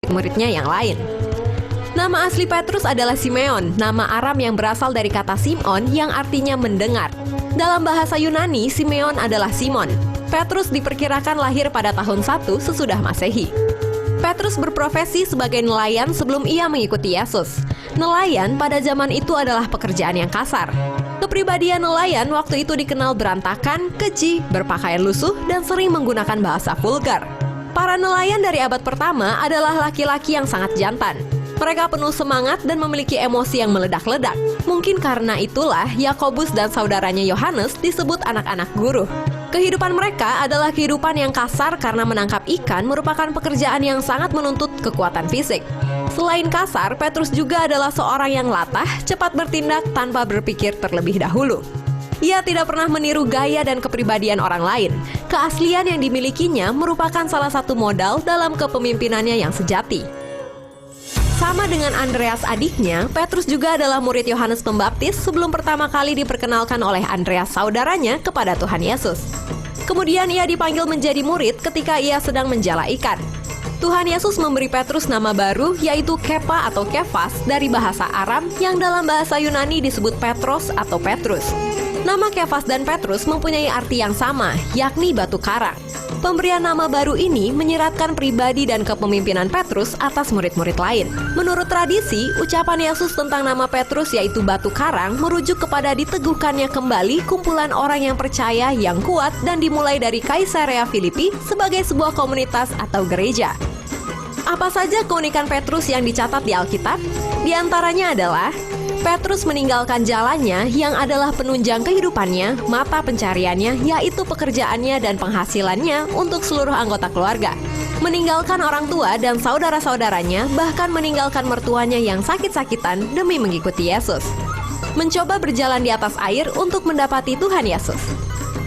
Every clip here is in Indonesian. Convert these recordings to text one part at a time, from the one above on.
murid-muridnya yang lain. Nama asli Petrus adalah Simeon, nama Aram yang berasal dari kata Simon yang artinya mendengar. Dalam bahasa Yunani, Simeon adalah Simon. Petrus diperkirakan lahir pada tahun 1 sesudah Masehi. Petrus berprofesi sebagai nelayan sebelum ia mengikuti Yesus. Nelayan pada zaman itu adalah pekerjaan yang kasar. Kepribadian nelayan waktu itu dikenal berantakan, keji, berpakaian lusuh, dan sering menggunakan bahasa vulgar. Para nelayan dari abad pertama adalah laki-laki yang sangat jantan. Mereka penuh semangat dan memiliki emosi yang meledak-ledak. Mungkin karena itulah Yakobus dan saudaranya Yohanes disebut anak-anak guru. Kehidupan mereka adalah kehidupan yang kasar karena menangkap ikan merupakan pekerjaan yang sangat menuntut kekuatan fisik. Selain kasar, Petrus juga adalah seorang yang latah, cepat bertindak tanpa berpikir terlebih dahulu. Ia tidak pernah meniru gaya dan kepribadian orang lain. Keaslian yang dimilikinya merupakan salah satu modal dalam kepemimpinannya yang sejati. Sama dengan Andreas adiknya, Petrus juga adalah murid Yohanes Pembaptis sebelum pertama kali diperkenalkan oleh Andreas saudaranya kepada Tuhan Yesus. Kemudian ia dipanggil menjadi murid ketika ia sedang menjala ikan. Tuhan Yesus memberi Petrus nama baru yaitu Kepa atau Kefas dari bahasa Aram yang dalam bahasa Yunani disebut Petros atau Petrus. Nama Kefas dan Petrus mempunyai arti yang sama, yakni batu karang. Pemberian nama baru ini menyiratkan pribadi dan kepemimpinan Petrus atas murid-murid lain. Menurut tradisi, ucapan Yesus tentang nama Petrus yaitu batu karang merujuk kepada diteguhkannya kembali kumpulan orang yang percaya yang kuat dan dimulai dari Kaisarea Filipi sebagai sebuah komunitas atau gereja. Apa saja keunikan Petrus yang dicatat di Alkitab? Di antaranya adalah Petrus meninggalkan jalannya yang adalah penunjang kehidupannya, mata pencariannya, yaitu pekerjaannya dan penghasilannya untuk seluruh anggota keluarga. Meninggalkan orang tua dan saudara-saudaranya, bahkan meninggalkan mertuanya yang sakit-sakitan demi mengikuti Yesus. Mencoba berjalan di atas air untuk mendapati Tuhan Yesus.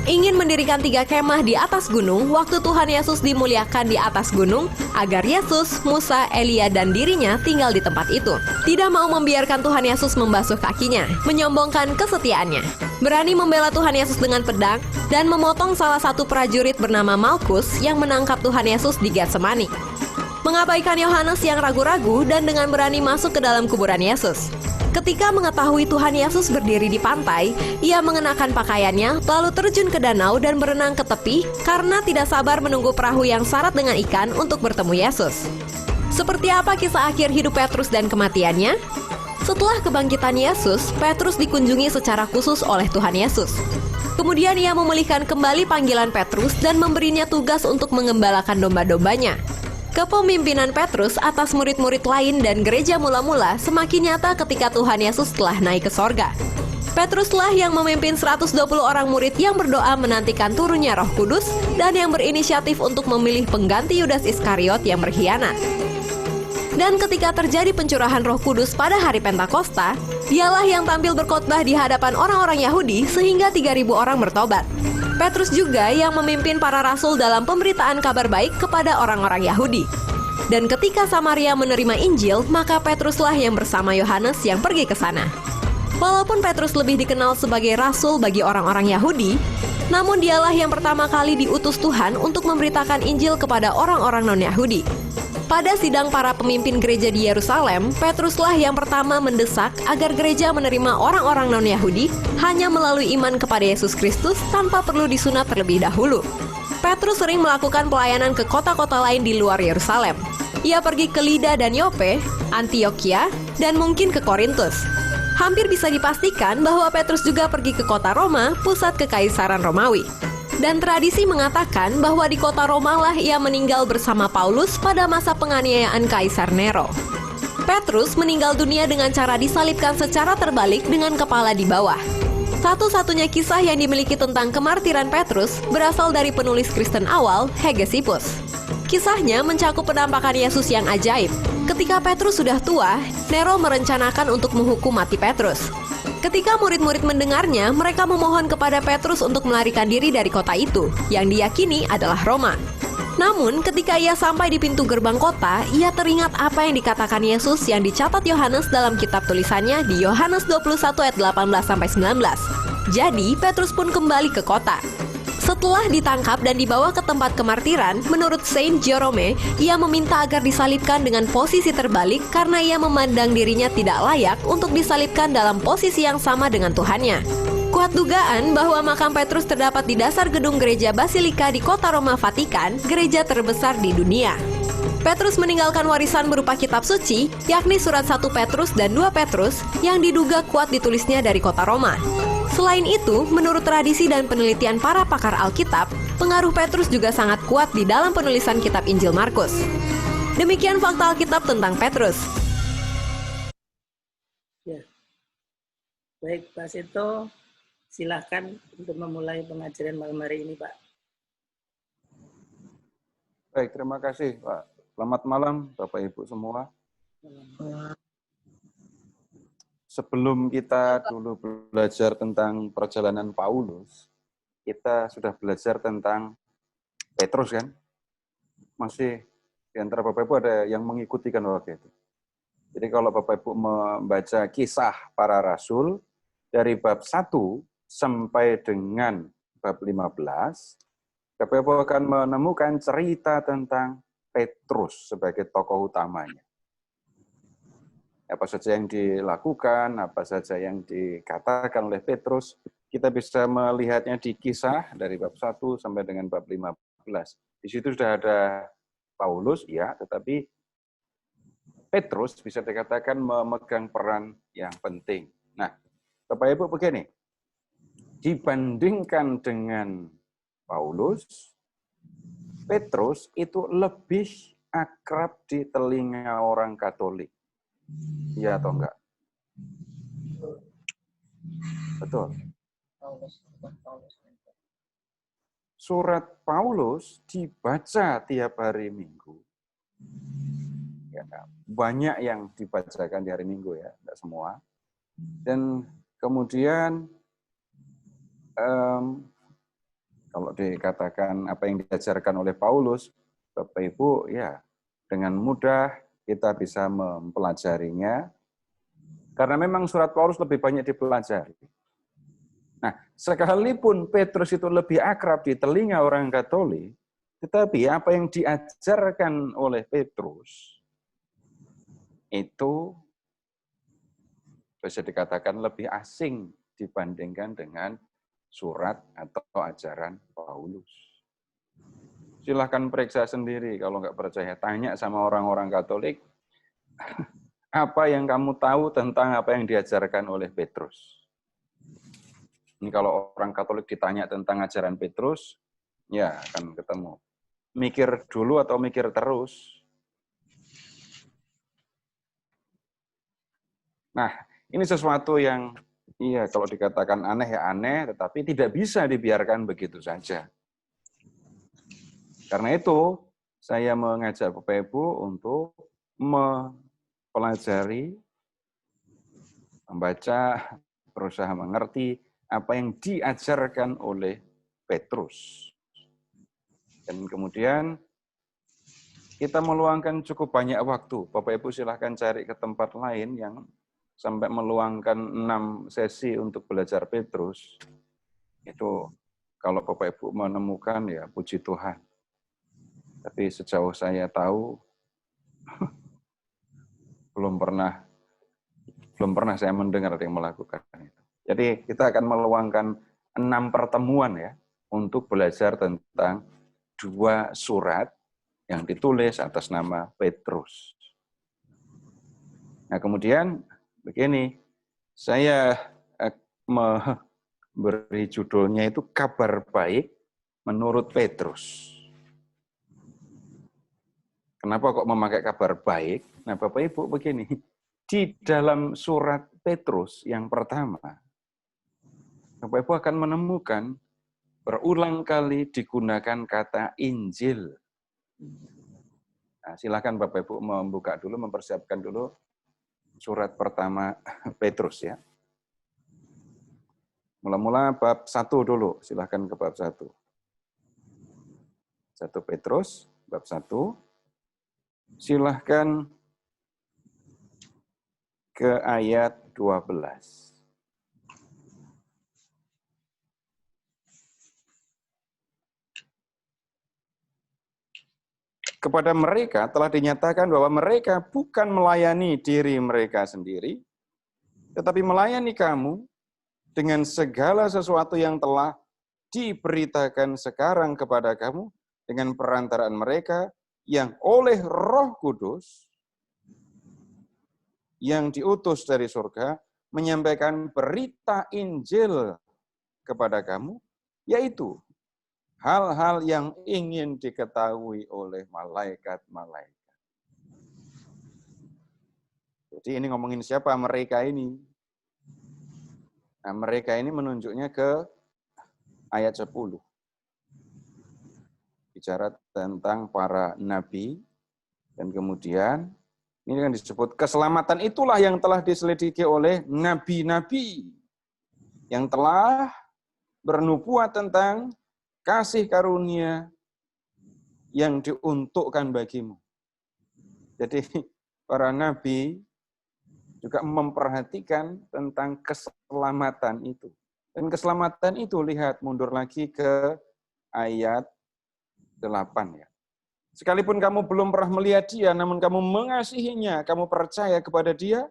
Ingin mendirikan 3 kemah di atas gunung waktu Tuhan Yesus dimuliakan di atas gunung agar Yesus, Musa, Elia, dan dirinya tinggal di tempat itu. Tidak mau membiarkan Tuhan Yesus membasuh kakinya, menyombongkan kesetiaannya. Berani membela Tuhan Yesus dengan pedang dan memotong salah satu prajurit bernama Malkus yang menangkap Tuhan Yesus di Getsemani. Mengabaikan Yohanes yang ragu-ragu dan dengan berani masuk ke dalam kuburan Yesus. Ketika mengetahui Tuhan Yesus berdiri di pantai, ia mengenakan pakaiannya, lalu terjun ke danau dan berenang ke tepi karena tidak sabar menunggu perahu yang syarat dengan ikan untuk bertemu Yesus. Seperti apa kisah akhir hidup Petrus dan kematiannya? Setelah kebangkitan Yesus, Petrus dikunjungi secara khusus oleh Tuhan Yesus. Kemudian ia memulihkan kembali panggilan Petrus dan memberinya tugas untuk mengembalakan domba-dombanya. Kepemimpinan Petrus atas murid-murid lain dan gereja mula-mula semakin nyata ketika Tuhan Yesus telah naik ke sorga. Petruslah yang memimpin 120 orang murid yang berdoa menantikan turunnya Roh Kudus dan yang berinisiatif untuk memilih pengganti Yudas Iskariot yang berkhianat. Dan ketika terjadi pencurahan Roh Kudus pada hari Pentakosta, dialah yang tampil berkhotbah di hadapan orang-orang Yahudi sehingga 3.000 orang bertobat. Petrus juga yang memimpin para rasul dalam pemberitaan kabar baik kepada orang-orang Yahudi. Dan ketika Samaria menerima Injil, maka Petruslah yang bersama Yohanes yang pergi ke sana. Walaupun Petrus lebih dikenal sebagai rasul bagi orang-orang Yahudi, namun dialah yang pertama kali diutus Tuhan untuk memberitakan Injil kepada orang-orang non-Yahudi. Pada sidang para pemimpin gereja di Yerusalem, Petruslah yang pertama mendesak agar gereja menerima orang-orang non-Yahudi hanya melalui iman kepada Yesus Kristus tanpa perlu disunat terlebih dahulu. Petrus sering melakukan pelayanan ke kota-kota lain di luar Yerusalem. Ia pergi ke Lida dan Yope, Antioquia, dan mungkin ke Korintus. Hampir bisa dipastikan bahwa Petrus juga pergi ke kota Roma, pusat kekaisaran Romawi. Dan tradisi mengatakan bahwa di kota Roma lah ia meninggal bersama Paulus pada masa penganiayaan Kaisar Nero. Petrus meninggal dunia dengan cara disalibkan secara terbalik dengan kepala di bawah. Satu-satunya kisah yang dimiliki tentang kemartiran Petrus berasal dari penulis Kristen awal, Hegesippus. Kisahnya mencakup penampakan Yesus yang ajaib. Ketika Petrus sudah tua, Nero merencanakan untuk menghukum mati Petrus. Ketika murid-murid mendengarnya, mereka memohon kepada Petrus untuk melarikan diri dari kota itu, yang diyakini adalah Roma. Namun, ketika ia sampai di pintu gerbang kota, ia teringat apa yang dikatakan Yesus yang dicatat Yohanes dalam kitab tulisannya di Yohanes 21 ayat 18-19. Jadi, Petrus pun kembali ke kota. Setelah ditangkap dan dibawa ke tempat kemartiran, menurut Saint Jerome, ia meminta agar disalibkan dengan posisi terbalik karena ia memandang dirinya tidak layak untuk disalibkan dalam posisi yang sama dengan Tuhannya. Kuat dugaan bahwa makam Petrus terdapat di dasar gedung gereja Basilika di kota Roma Vatikan, gereja terbesar di dunia. Petrus meninggalkan warisan berupa kitab suci, yakni surat 1 Petrus dan 2 Petrus, yang diduga kuat ditulisnya dari kota Roma. Selain itu, menurut tradisi dan penelitian para pakar Alkitab, pengaruh Petrus juga sangat kuat di dalam penulisan kitab Injil Markus. Demikian fakta Alkitab tentang Petrus. Ya. Baik, Pak Seto, silakan untuk memulai pengajaran malam hari ini, Pak. Baik, terima kasih, Pak. Selamat malam, Bapak Ibu semua. Sebelum kita dulu belajar tentang perjalanan Paulus, kita sudah belajar tentang Petrus, kan? Masih di antara Bapak Ibu ada yang mengikuti kan waktu itu. Jadi kalau Bapak Ibu membaca kisah para rasul dari bab 1 sampai dengan bab 15, Bapak Ibu akan menemukan cerita tentang Petrus sebagai tokoh utamanya. Apa saja yang dilakukan, apa saja yang dikatakan oleh Petrus, kita bisa melihatnya di kisah dari bab 1 sampai dengan bab 15. Di situ sudah ada Paulus, ya, tetapi Petrus bisa dikatakan memegang peran yang penting. Nah, Bapak Ibu begini, dibandingkan dengan Paulus, Petrus itu lebih akrab di telinga orang Katolik. Iya atau enggak? Betul. Surat Paulus dibaca tiap hari Minggu. Ya, banyak yang dibacakan di hari Minggu, ya, enggak semua. Dan kemudian kalau dikatakan apa yang diajarkan oleh Paulus, Bapak Ibu, ya, dengan mudah kita bisa mempelajarinya, karena memang surat Paulus lebih banyak dipelajari. Nah, sekalipun Petrus itu lebih akrab di telinga orang Katolik, tetapi apa yang diajarkan oleh Petrus itu bisa dikatakan lebih asing dibandingkan dengan surat atau ajaran Paulus. Silahkan periksa sendiri, kalau nggak percaya, tanya sama orang-orang Katolik, apa yang kamu tahu tentang apa yang diajarkan oleh Petrus. Ini kalau orang Katolik ditanya tentang ajaran Petrus, ya akan ketemu. Mikir dulu atau mikir terus? Nah, ini sesuatu yang, iya, kalau dikatakan aneh ya aneh, tetapi tidak bisa dibiarkan begitu saja. Karena itu, saya mengajak Bapak Ibu untuk mempelajari, membaca, berusaha mengerti apa yang diajarkan oleh Petrus. Dan kemudian kita meluangkan cukup banyak waktu. Bapak Ibu silahkan cari ke tempat lain yang sampai meluangkan 6 sesi untuk belajar Petrus. Itu kalau Bapak Ibu menemukan, ya puji Tuhan. Tapi sejauh saya tahu, belum pernah saya mendengar ada yang melakukan itu. Jadi kita akan meluangkan 6 pertemuan, ya, untuk belajar tentang 2 surat yang ditulis atas nama Petrus. Nah, kemudian begini, saya memberi judulnya itu kabar baik menurut Petrus. Kenapa kok memakai kabar baik? Nah, Bapak Ibu begini, di dalam surat Petrus yang pertama, Bapak Ibu akan menemukan berulang kali digunakan kata Injil. Nah, silakan Bapak Ibu membuka dulu, mempersiapkan dulu surat pertama Petrus, ya. Mula-mula bab 1 dulu, silakan ke bab 1. 1 Petrus, bab 1. Silahkan ke ayat 12. kepada mereka telah dinyatakan bahwa mereka bukan melayani diri mereka sendiri, tetapi melayani kamu dengan segala sesuatu yang telah diberitakan sekarang kepada kamu dengan perantaraan mereka yang oleh Roh Kudus yang diutus dari surga menyampaikan berita Injil kepada kamu, yaitu hal-hal yang ingin diketahui oleh malaikat-malaikat. Jadi ini ngomongin siapa mereka ini? Nah, mereka ini menunjuknya ke ayat 10. Bicara tentang para nabi, dan kemudian ini kan disebut keselamatan itulah yang telah diselidiki oleh nabi-nabi yang telah bernubuat tentang kasih karunia yang diuntukkan bagimu. Jadi para nabi juga memperhatikan tentang keselamatan itu. Dan keselamatan itu, lihat mundur lagi ke ayat 8 ya. Sekalipun kamu belum pernah melihat dia, namun kamu mengasihinya, kamu percaya kepada dia,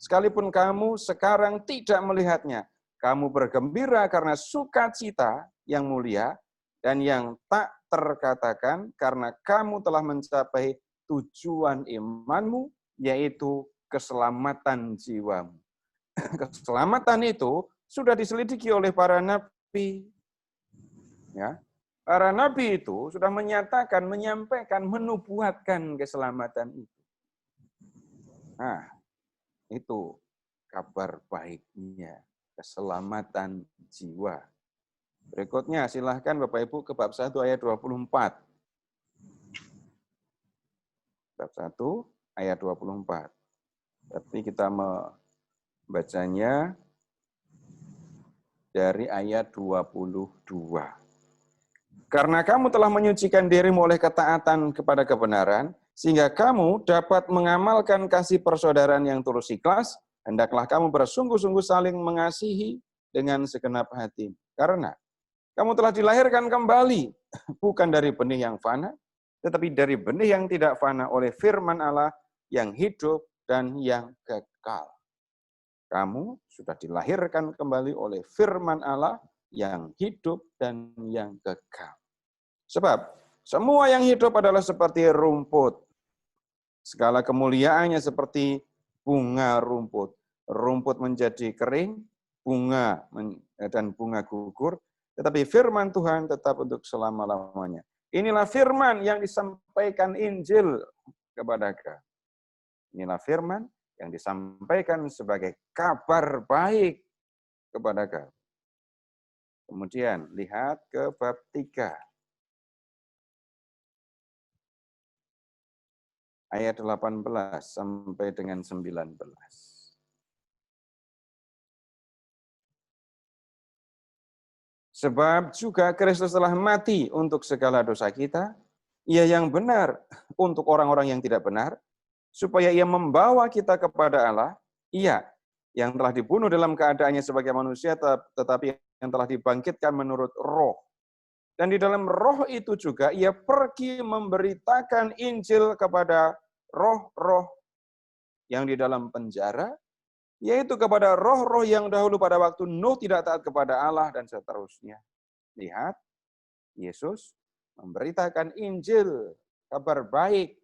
sekalipun kamu sekarang tidak melihatnya, kamu bergembira karena sukacita yang mulia dan yang tak terkatakan karena kamu telah mencapai tujuan imanmu, yaitu keselamatan jiwamu. Keselamatan itu sudah diselidiki oleh para nabi. Ya. Para nabi itu sudah menyatakan, menyampaikan, menubuatkan keselamatan itu. Nah, itu kabar baiknya, keselamatan jiwa. Berikutnya, silahkan Bapak Ibu ke bab 1 ayat 24. Bab 1 ayat 24. Tapi kita membacanya dari ayat 22. Karena kamu telah menyucikan dirimu oleh ketaatan kepada kebenaran, sehingga kamu dapat mengamalkan kasih persaudaraan yang tulus ikhlas, hendaklah kamu bersungguh-sungguh saling mengasihi dengan segenap hati. Karena kamu telah dilahirkan kembali, bukan dari benih yang fana, tetapi dari benih yang tidak fana oleh firman Allah yang hidup dan yang kekal. Kamu sudah dilahirkan kembali oleh firman Allah yang hidup dan yang kekal. Sebab semua yang hidup adalah seperti rumput. Segala kemuliaannya seperti bunga rumput. Rumput menjadi kering, bunga dan bunga gugur, tetapi firman Tuhan tetap untuk selama-lamanya. Inilah firman yang disampaikan Injil kepada kamu. Inilah firman yang disampaikan sebagai kabar baik kepada kamu. Kemudian lihat ke bab 3. Ayat 18 sampai dengan 19. Sebab juga Kristus telah mati untuk segala dosa kita, ia yang benar untuk orang-orang yang tidak benar, supaya ia membawa kita kepada Allah, ia yang telah dibunuh dalam keadaannya sebagai manusia, tetapi yang telah dibangkitkan menurut roh. Dan di dalam roh itu juga ia pergi memberitakan Injil kepada roh-roh yang di dalam penjara, yaitu kepada roh-roh yang dahulu pada waktu Nuh tidak taat kepada Allah dan seterusnya. Lihat, Yesus memberitakan Injil, kabar baik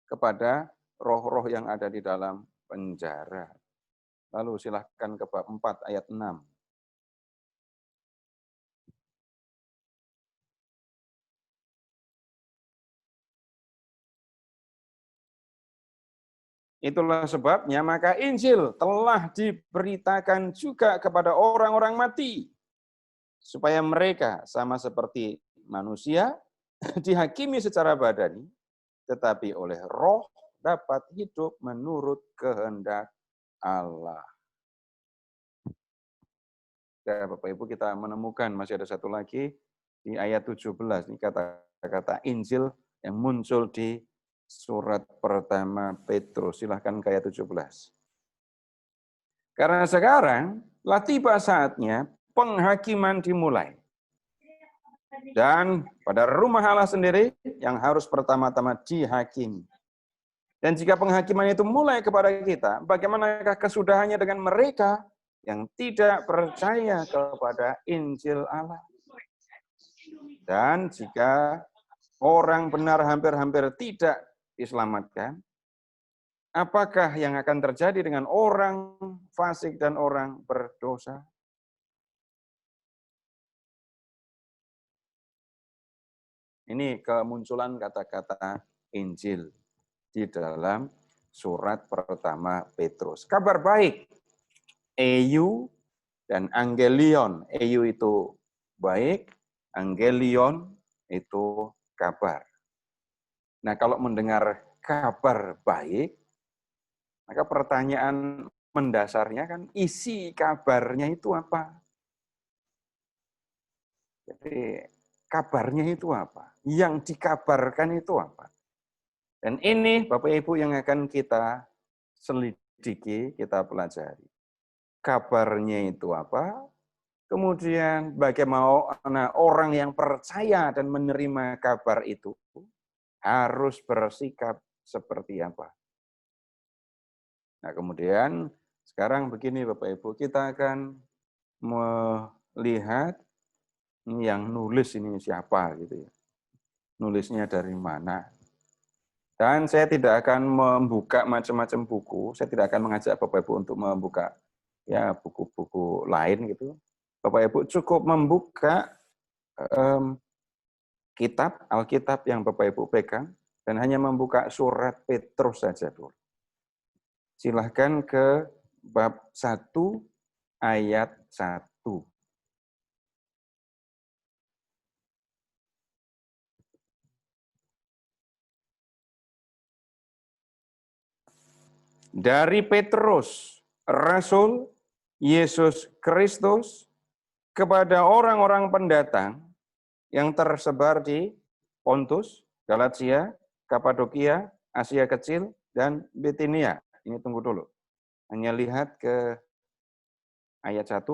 kepada roh-roh yang ada di dalam penjara. Lalu silahkan ke bab 4 ayat 6. Itulah sebabnya maka Injil telah diberitakan juga kepada orang-orang mati, supaya mereka sama seperti manusia dihakimi secara badani, tetapi oleh roh dapat hidup menurut kehendak Allah. Ya, Bapak Ibu, kita menemukan masih ada satu lagi di ayat 17. Ini kata-kata Injil yang muncul di surat pertama Petrus. Silahkan ke ayat 17. Karena sekarang telah tiba saatnya penghakiman dimulai. Dan pada rumah Allah sendiri yang harus pertama-tama dihakimi. Dan jika penghakiman itu mulai kepada kita, bagaimanakah kesudahannya dengan mereka yang tidak percaya kepada Injil Allah? Dan jika orang benar hampir-hampir tidak diselamatkan, apakah yang akan terjadi dengan orang fasik dan orang berdosa? Ini kemunculan kata-kata Injil di dalam surat pertama Petrus. Kabar baik, EU dan Angelion. EU itu baik, Angelion itu kabar. Nah, kalau mendengar kabar baik, maka pertanyaan mendasarnya kan isi kabarnya itu apa? Jadi kabarnya itu apa? Yang dikabarkan itu apa? Dan ini Bapak Ibu yang akan kita selidiki, kita pelajari. Kabarnya itu apa? Kemudian bagaimana orang yang percaya dan menerima kabar itu harus bersikap seperti apa? Nah, kemudian sekarang begini Bapak Ibu, kita akan melihat yang nulis ini siapa gitu ya. Nulisnya dari mana. Dan saya tidak akan membuka macam-macam buku, saya tidak akan mengajak Bapak Ibu untuk membuka ya buku-buku lain gitu. Bapak Ibu cukup membuka kitab, Alkitab yang Bapak Ibu pegang, dan hanya membuka surat Petrus saja dulu. Silahkan ke bab 1 ayat 1. Dari Petrus, Rasul Yesus Kristus, kepada orang-orang pendatang yang tersebar di Pontus, Galatia, Kapadokia, Asia Kecil, dan Bitinia. Ini tunggu dulu. Hanya lihat ke ayat 1.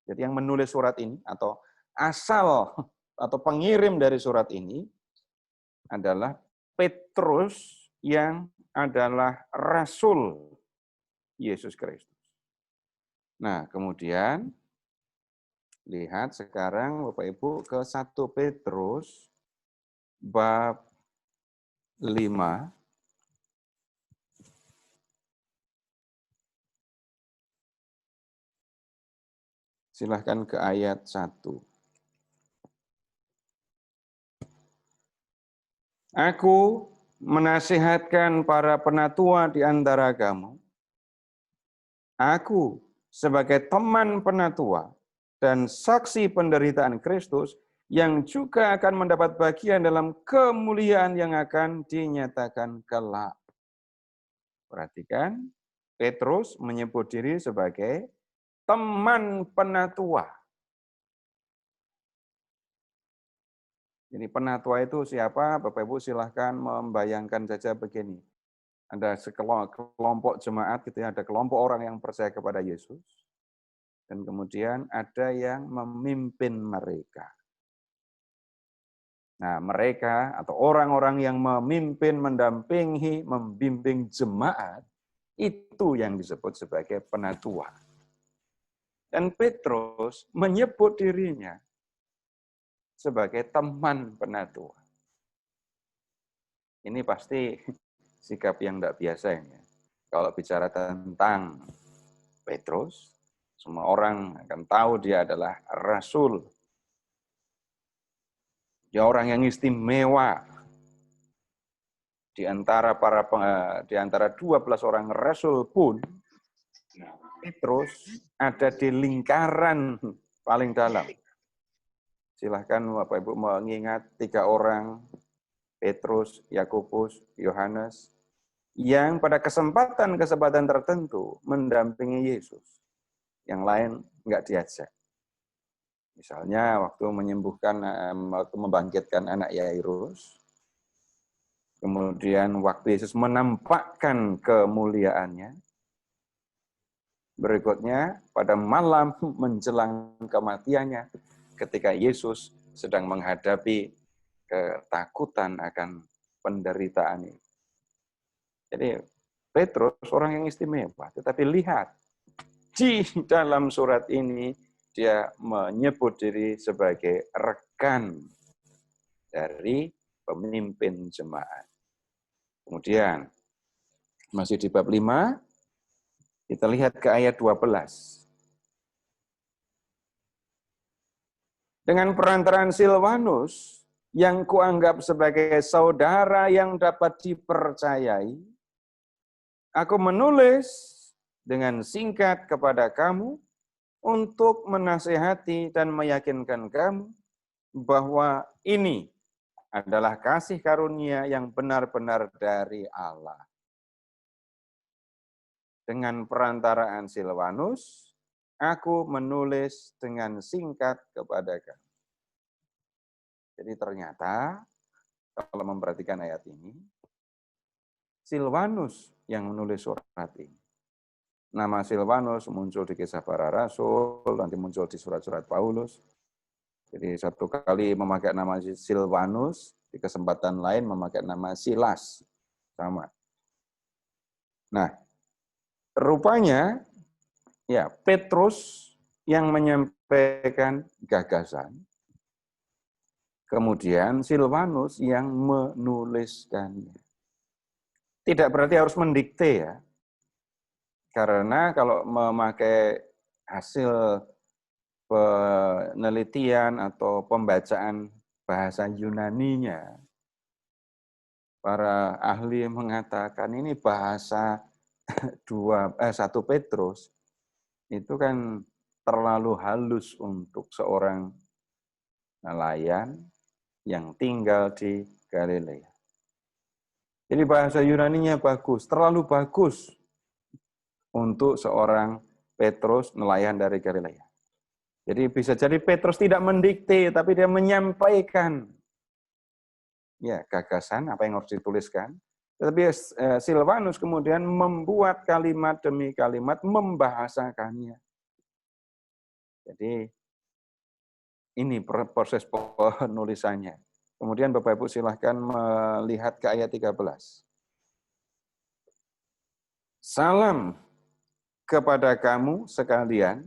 Jadi yang menulis surat ini, atau asal, atau pengirim dari surat ini, adalah Petrus yang adalah Rasul Yesus Kristus. Nah, kemudian lihat sekarang Bapak Ibu ke 1 Petrus bab 5. Silahkan ke ayat 1. Aku menasihatkan para penatua di antara kamu. Aku sebagai teman penatua dan saksi penderitaan Kristus yang juga akan mendapat bagian dalam kemuliaan yang akan dinyatakan kelak. Perhatikan, Petrus menyebut diri sebagai teman penatua. Jadi penatua itu siapa? Bapak Ibu silahkan membayangkan saja begini. Ada kelompok jemaat gitu ya, ada kelompok orang yang percaya kepada Yesus. Dan kemudian ada yang memimpin mereka. Nah, mereka atau orang-orang yang memimpin, mendampingi, membimbing jemaat, itu yang disebut sebagai penatua. Dan Petrus menyebut dirinya sebagai teman penatua. Ini pasti sikap yang tidak biasa ini. Kalau bicara tentang Petrus, semua orang akan tahu dia adalah rasul. Dia orang yang istimewa. Di antara 12 orang rasul pun, Petrus ada di lingkaran paling dalam. Silahkan Bapak Ibu mengingat 3 orang, Petrus, Yakobus, Yohanes, yang pada kesempatan-kesempatan tertentu mendampingi Yesus. Yang lain enggak diajak. Misalnya waktu waktu membangkitkan anak Yairus, kemudian waktu Yesus menampakkan kemuliaannya, berikutnya pada malam menjelang kematiannya, ketika Yesus sedang menghadapi ketakutan akan penderitaan ini. Jadi Petrus orang yang istimewa, tetapi lihat di dalam surat ini dia menyebut diri sebagai rekan dari pemimpin jemaat. Kemudian masih di bab 5, kita lihat ke ayat 12. Dengan perantaraan Silvanus, yang kuanggap sebagai saudara yang dapat dipercayai, aku menulis dengan singkat kepada kamu untuk menasihati dan meyakinkan kamu bahwa ini adalah kasih karunia yang benar-benar dari Allah. Dengan perantaraan Silvanus, aku menulis dengan singkat kepada kamu. Jadi ternyata, kalau memperhatikan ayat ini, Silvanus yang menulis surat ini. Nama Silvanus muncul di Kisah Para Rasul, nanti muncul di surat-surat Paulus. Jadi satu kali memakai nama Silvanus, di kesempatan lain memakai nama Silas. Sama. Nah, rupanya ya Petrus yang menyampaikan gagasan, kemudian Silvanus yang menuliskannya. Tidak berarti harus mendikte ya, karena kalau memakai hasil penelitian atau pembacaan bahasa Yunaninya, para ahli mengatakan ini bahasa 1 Petrus itu kan terlalu halus untuk seorang nelayan yang tinggal di Galilea. Jadi bahasa Yunaninya bagus, terlalu bagus untuk seorang Petrus nelayan dari Galilea. Jadi bisa jadi Petrus tidak mendikte, tapi dia menyampaikan ya gagasan apa yang harus dituliskan. Tetapi Silvanus kemudian membuat kalimat demi kalimat, membahasakannya. Jadi ini proses penulisannya. Kemudian Bapak Ibu silahkan melihat ke ayat 13. Salam kepada kamu sekalian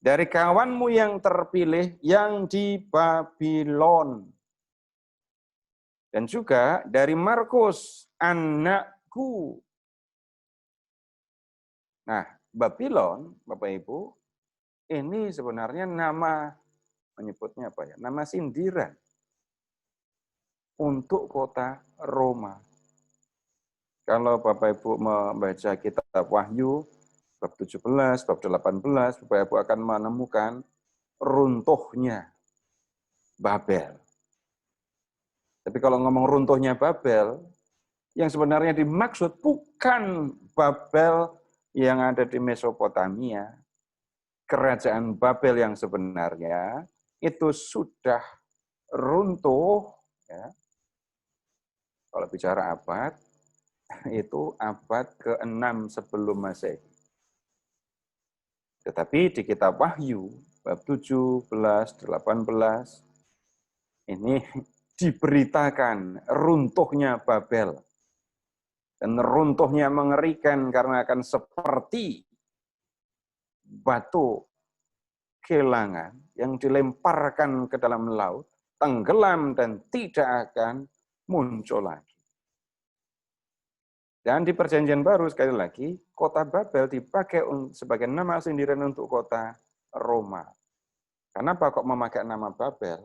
dari kawanmu yang terpilih yang di Babylon. Dan juga dari Markus, anakku. Nah, Babylon, Bapak Ibu, ini sebenarnya nama, menyebutnya apa ya? Nama sindiran untuk kota Roma. Kalau Bapak Ibu membaca kitab Wahyu, bab 17, bab 18, Bapak Ibu akan menemukan runtuhnya Babel. Tapi kalau ngomong runtuhnya Babel, yang sebenarnya dimaksud bukan Babel yang ada di Mesopotamia. Kerajaan Babel yang sebenarnya itu sudah runtuh, ya. Kalau bicara abad, itu abad ke-6 sebelum Masehi. Tetapi di kitab Wahyu, bab 17, 18, ini diberitakan runtuhnya Babel. Dan runtuhnya mengerikan karena akan seperti batu kelangan yang dilemparkan ke dalam laut, tenggelam dan tidak akan muncul lagi. Dan di Perjanjian Baru sekali lagi, kota Babel dipakai sebagai nama sindiran untuk kota Roma. Kenapa kok memakai nama Babel?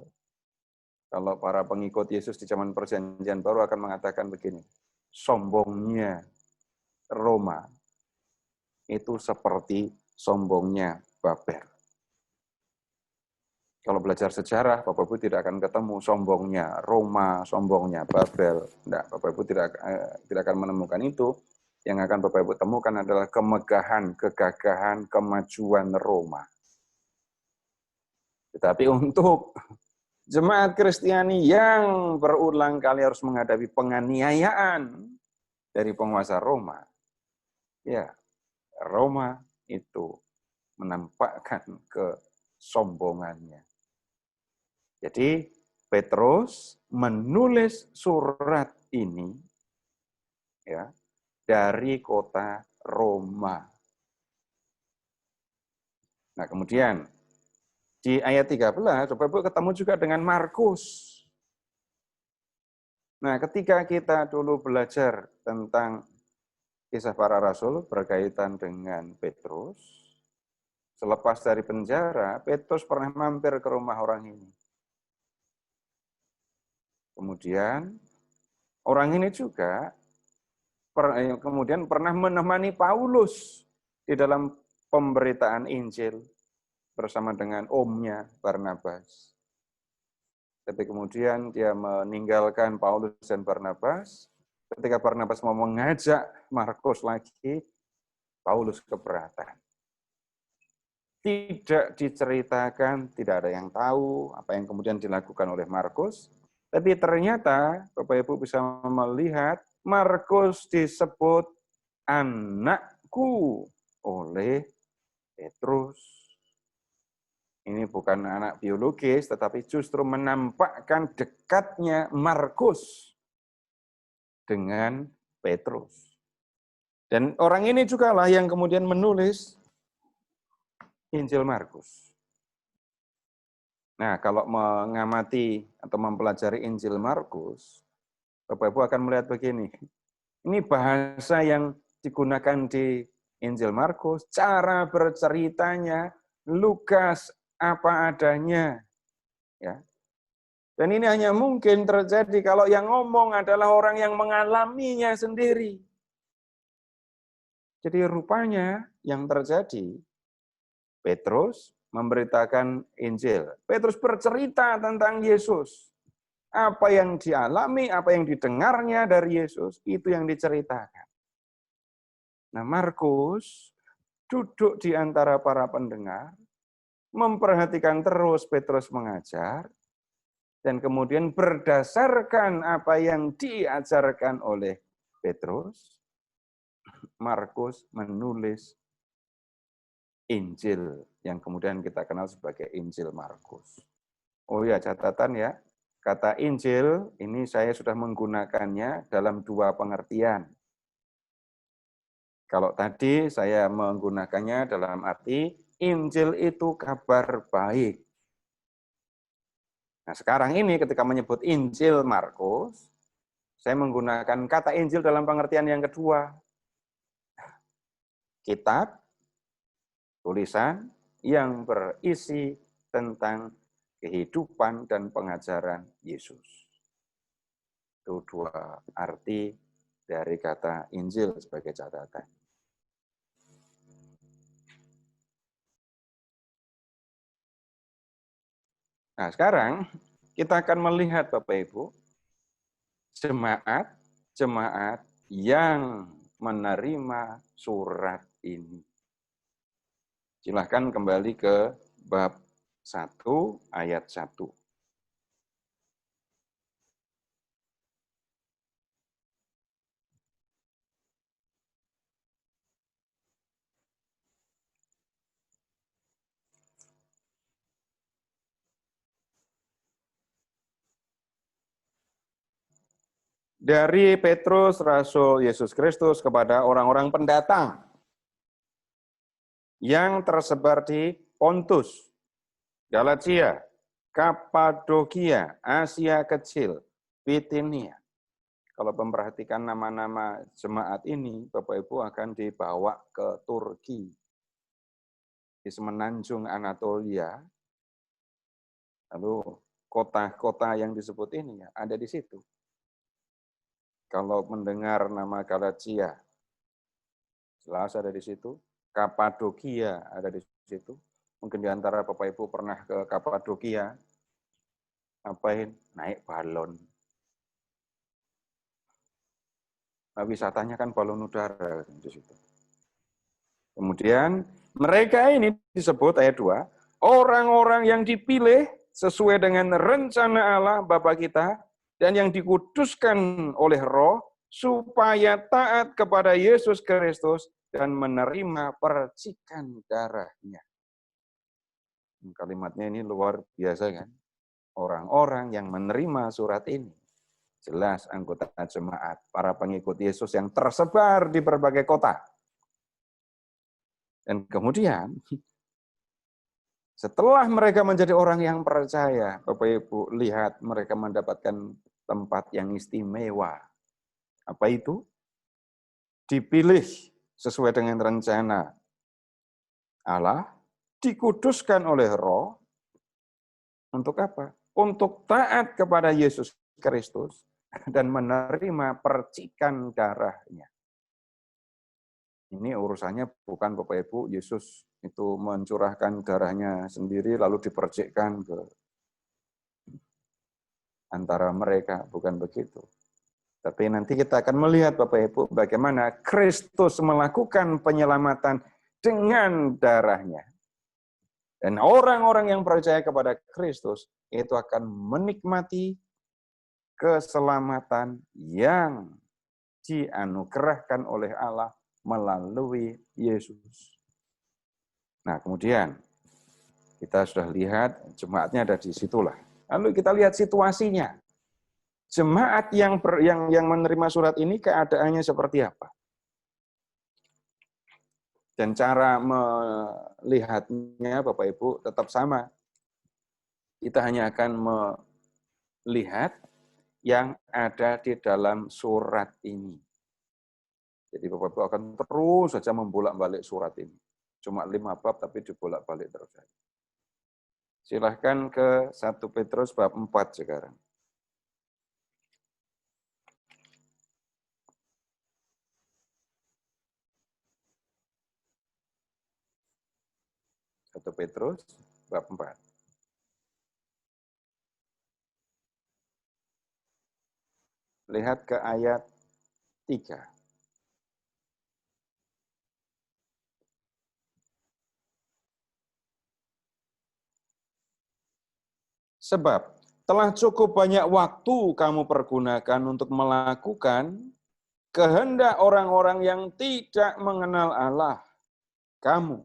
Kalau para pengikut Yesus di zaman Perjanjian Baru akan mengatakan begini, sombongnya Roma itu seperti sombongnya Babel. Kalau belajar sejarah, Bapak Ibu tidak akan ketemu sombongnya Roma, sombongnya Babel. Tidak, Bapak Ibu tidak akan menemukan itu. Yang akan Bapak Ibu temukan adalah kemegahan, kegagahan, kemajuan Roma. Tetapi untuk jemaat Kristiani yang berulang kali harus menghadapi penganiayaan dari penguasa Roma, ya, Roma itu menampakkan kesombongannya. Jadi Petrus menulis surat ini ya dari kota Roma. Nah, kemudian di ayat 13, Bapak Ibu ketemu juga dengan Markus. Nah, ketika kita dulu belajar tentang kisah para rasul berkaitan dengan Petrus, selepas dari penjara, Petrus pernah mampir ke rumah orang ini. Kemudian, orang ini juga kemudian pernah menemani Paulus di dalam pemberitaan Injil bersama dengan omnya Barnabas. Tapi kemudian dia meninggalkan Paulus dan Barnabas. Ketika Barnabas mau mengajak Markus lagi, Paulus keberatan. Tidak diceritakan, tidak ada yang tahu apa yang kemudian dilakukan oleh Markus. Tapi ternyata Bapak Ibu bisa melihat Markus disebut anakku oleh Petrus. Ini bukan anak biologis, tetapi justru menampakkan dekatnya Markus dengan Petrus. Dan orang ini juga lah yang kemudian menulis Injil Markus. Nah, kalau mengamati atau mempelajari Injil Markus, Bapak Ibu akan melihat begini. Ini bahasa yang digunakan di Injil Markus, cara berceritanya Lukas apa adanya. Ya. Dan ini hanya mungkin terjadi kalau yang ngomong adalah orang yang mengalaminya sendiri. Jadi rupanya yang terjadi, Petrus memberitakan Injil. Petrus bercerita tentang Yesus. Apa yang dialami, apa yang didengarnya dari Yesus, itu yang diceritakan. Nah, Markus duduk di antara para pendengar, memperhatikan terus Petrus mengajar, dan kemudian berdasarkan apa yang diajarkan oleh Petrus, Markus menulis Injil yang kemudian kita kenal sebagai Injil Markus. Oh ya, catatan ya, kata Injil ini saya sudah menggunakannya dalam dua pengertian. Kalau tadi saya menggunakannya dalam arti Injil itu kabar baik. Nah, sekarang ini ketika menyebut Injil Markus, saya menggunakan kata Injil dalam pengertian yang kedua. Kitab, tulisan yang berisi tentang kehidupan dan pengajaran Yesus. Itu dua arti dari kata Injil sebagai catatan. Nah, sekarang kita akan melihat Bapak Ibu, jemaat yang menerima surat ini. Silahkan kembali ke bab 1 ayat 1. Dari Petrus, Rasul Yesus Kristus kepada orang-orang pendatang yang tersebar di Pontus, Galatia, Kapadokia, Asia Kecil, Bitinia. Kalau memperhatikan nama-nama jemaat ini, Bapak Ibu akan dibawa ke Turki, di semenanjung Anatolia. Lalu kota-kota yang disebut ini ada di situ. Kalau mendengar nama Galatia, jelas ada di situ. Kapadokia ada di situ. Mungkin di antara Bapak Ibu pernah ke Kapadokia, ngapain? Naik balon. Nah, wisatanya kan balon udara di situ. Kemudian mereka ini disebut ayat 2, orang-orang yang dipilih sesuai dengan rencana Allah Bapa kita dan yang dikuduskan oleh Roh supaya taat kepada Yesus Kristus dan menerima percikan darahnya. Kalimatnya ini luar biasa kan? orang-orang yang menerima surat ini. Jelas anggota jemaat, para pengikut Yesus yang tersebar di berbagai kota. Dan kemudian, setelah mereka menjadi orang yang percaya, Bapak Ibu lihat mereka mendapatkan tempat yang istimewa. Apa itu? Dipilih sesuai dengan rencana Allah, dikuduskan oleh Roh, untuk apa? Untuk taat kepada Yesus Kristus dan menerima percikan darahnya. Ini urusannya bukan Bapak Ibu, Yesus itu mencurahkan darahnya sendiri lalu dipercikkan ke antara mereka, bukan begitu. Tapi nanti kita akan melihat Bapak Ibu bagaimana Kristus melakukan penyelamatan dengan darahnya. Dan orang-orang yang percaya kepada Kristus itu akan menikmati keselamatan yang dianugerahkan oleh Allah melalui Yesus. Nah, kemudian kita sudah lihat jemaatnya ada di situlah. Lalu kita lihat situasinya. Jemaat yang menerima surat ini keadaannya seperti apa? Dan cara melihatnya Bapak Ibu tetap sama. Kita hanya akan melihat yang ada di dalam surat ini. Jadi Bapak Ibu akan terus saja membolak-balik surat ini. Cuma 5 bab tapi dibolak-balik terus saja. Silahkan ke 1 Petrus bab 4 sekarang. 1 Petrus bab 4. Lihat ke ayat 3. Sebab telah cukup banyak waktu kamu pergunakan untuk melakukan kehendak orang-orang yang tidak mengenal Allah. Kamu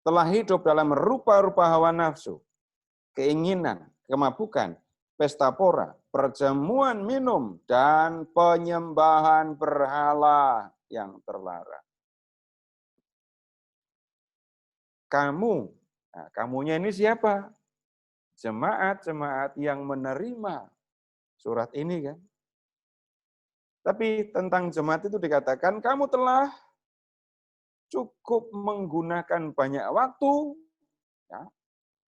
telah hidup dalam rupa-rupa hawa nafsu, keinginan, kemabukan, pesta pora, perjamuan minum, dan penyembahan berhala yang terlarang. Kamu, nah, kamunya ini siapa? Jemaat-jemaat yang menerima surat ini kan. Tapi tentang jemaat itu dikatakan, kamu telah cukup menggunakan banyak waktu ya,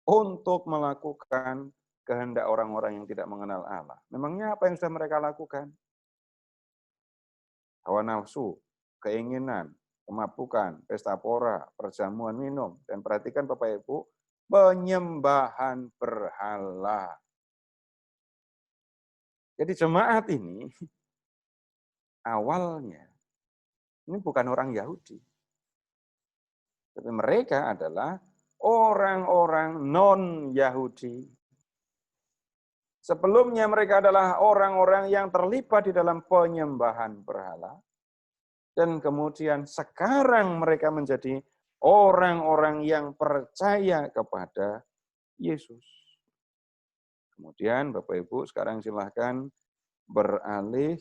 untuk melakukan kehendak orang-orang yang tidak mengenal Allah. Memangnya apa yang sudah mereka lakukan? Hawa nafsu, keinginan, kemabukan, pesta pora, perjamuan minum. Dan perhatikan Bapak Ibu, penyembahan berhala. Jadi jemaat ini awalnya ini bukan orang Yahudi. Tapi mereka adalah orang-orang non-Yahudi. Sebelumnya mereka adalah orang-orang yang terlibat di dalam penyembahan berhala. Dan kemudian sekarang mereka menjadi orang-orang yang percaya kepada Yesus. Kemudian Bapak Ibu sekarang silahkan beralih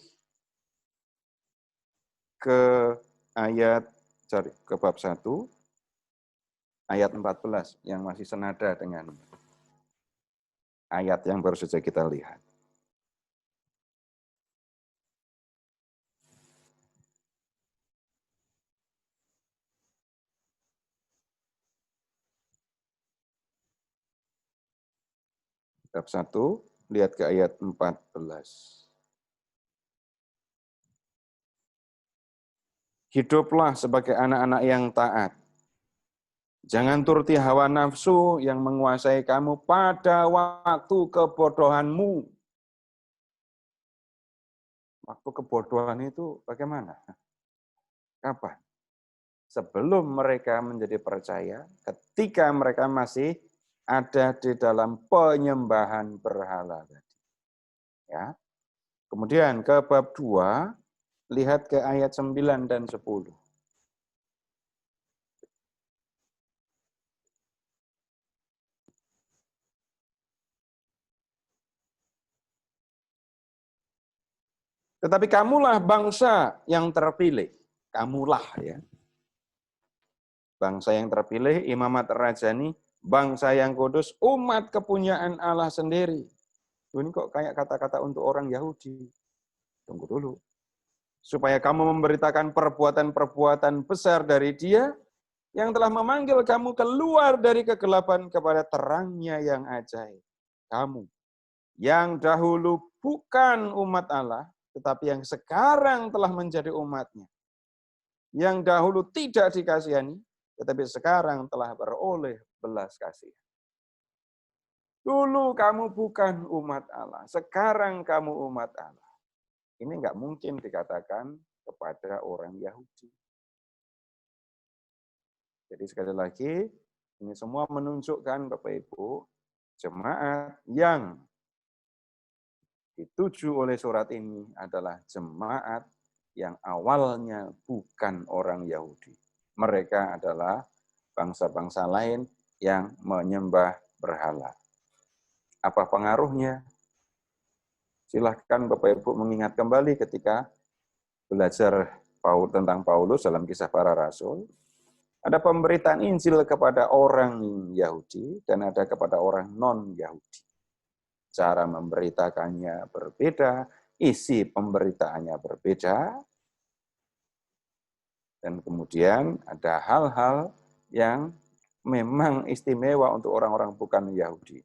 ke ayat, ke bab 1, ayat 14 yang masih senada dengan ayat yang baru saja kita lihat. Bab 1, lihat ke ayat 14. Hiduplah sebagai anak-anak yang taat. Jangan turuti hawa nafsu yang menguasai kamu pada waktu kebodohanmu. Waktu kebodohan itu bagaimana? Kapan? Sebelum mereka menjadi percaya, ketika mereka masih ada di dalam penyembahan berhala tadi. Ya. Kemudian ke bab 2, lihat ke ayat 9 dan 10. Tetapi kamulah bangsa yang terpilih. Kamulah ya. Bangsa yang terpilih, imamat rajani, bangsa yang kudus, umat kepunyaan Allah sendiri. Ini kok kayak kata-kata untuk orang Yahudi. Tunggu dulu. Supaya kamu memberitakan perbuatan-perbuatan besar dari Dia yang telah memanggil kamu keluar dari kegelapan kepada terangnya yang ajaib. Kamu yang dahulu bukan umat Allah, tetapi yang sekarang telah menjadi umatnya. Yang dahulu tidak dikasihani, tetapi sekarang telah beroleh belas kasih. Dulu kamu bukan umat Allah, sekarang kamu umat Allah. Ini nggak mungkin dikatakan kepada orang Yahudi. Jadi sekali lagi, ini semua menunjukkan Bapak Ibu, jemaat yang dituju oleh surat ini adalah jemaat yang awalnya bukan orang Yahudi. Mereka adalah bangsa-bangsa lain yang menyembah berhala. Apa pengaruhnya? Silahkan Bapak Ibu mengingat kembali ketika belajar tentang Paulus dalam Kisah Para Rasul. Ada pemberitaan Injil kepada orang Yahudi dan ada kepada orang non-Yahudi. Cara memberitakannya berbeda, isi pemberitaannya berbeda, dan kemudian ada hal-hal yang memang istimewa untuk orang-orang bukan Yahudi.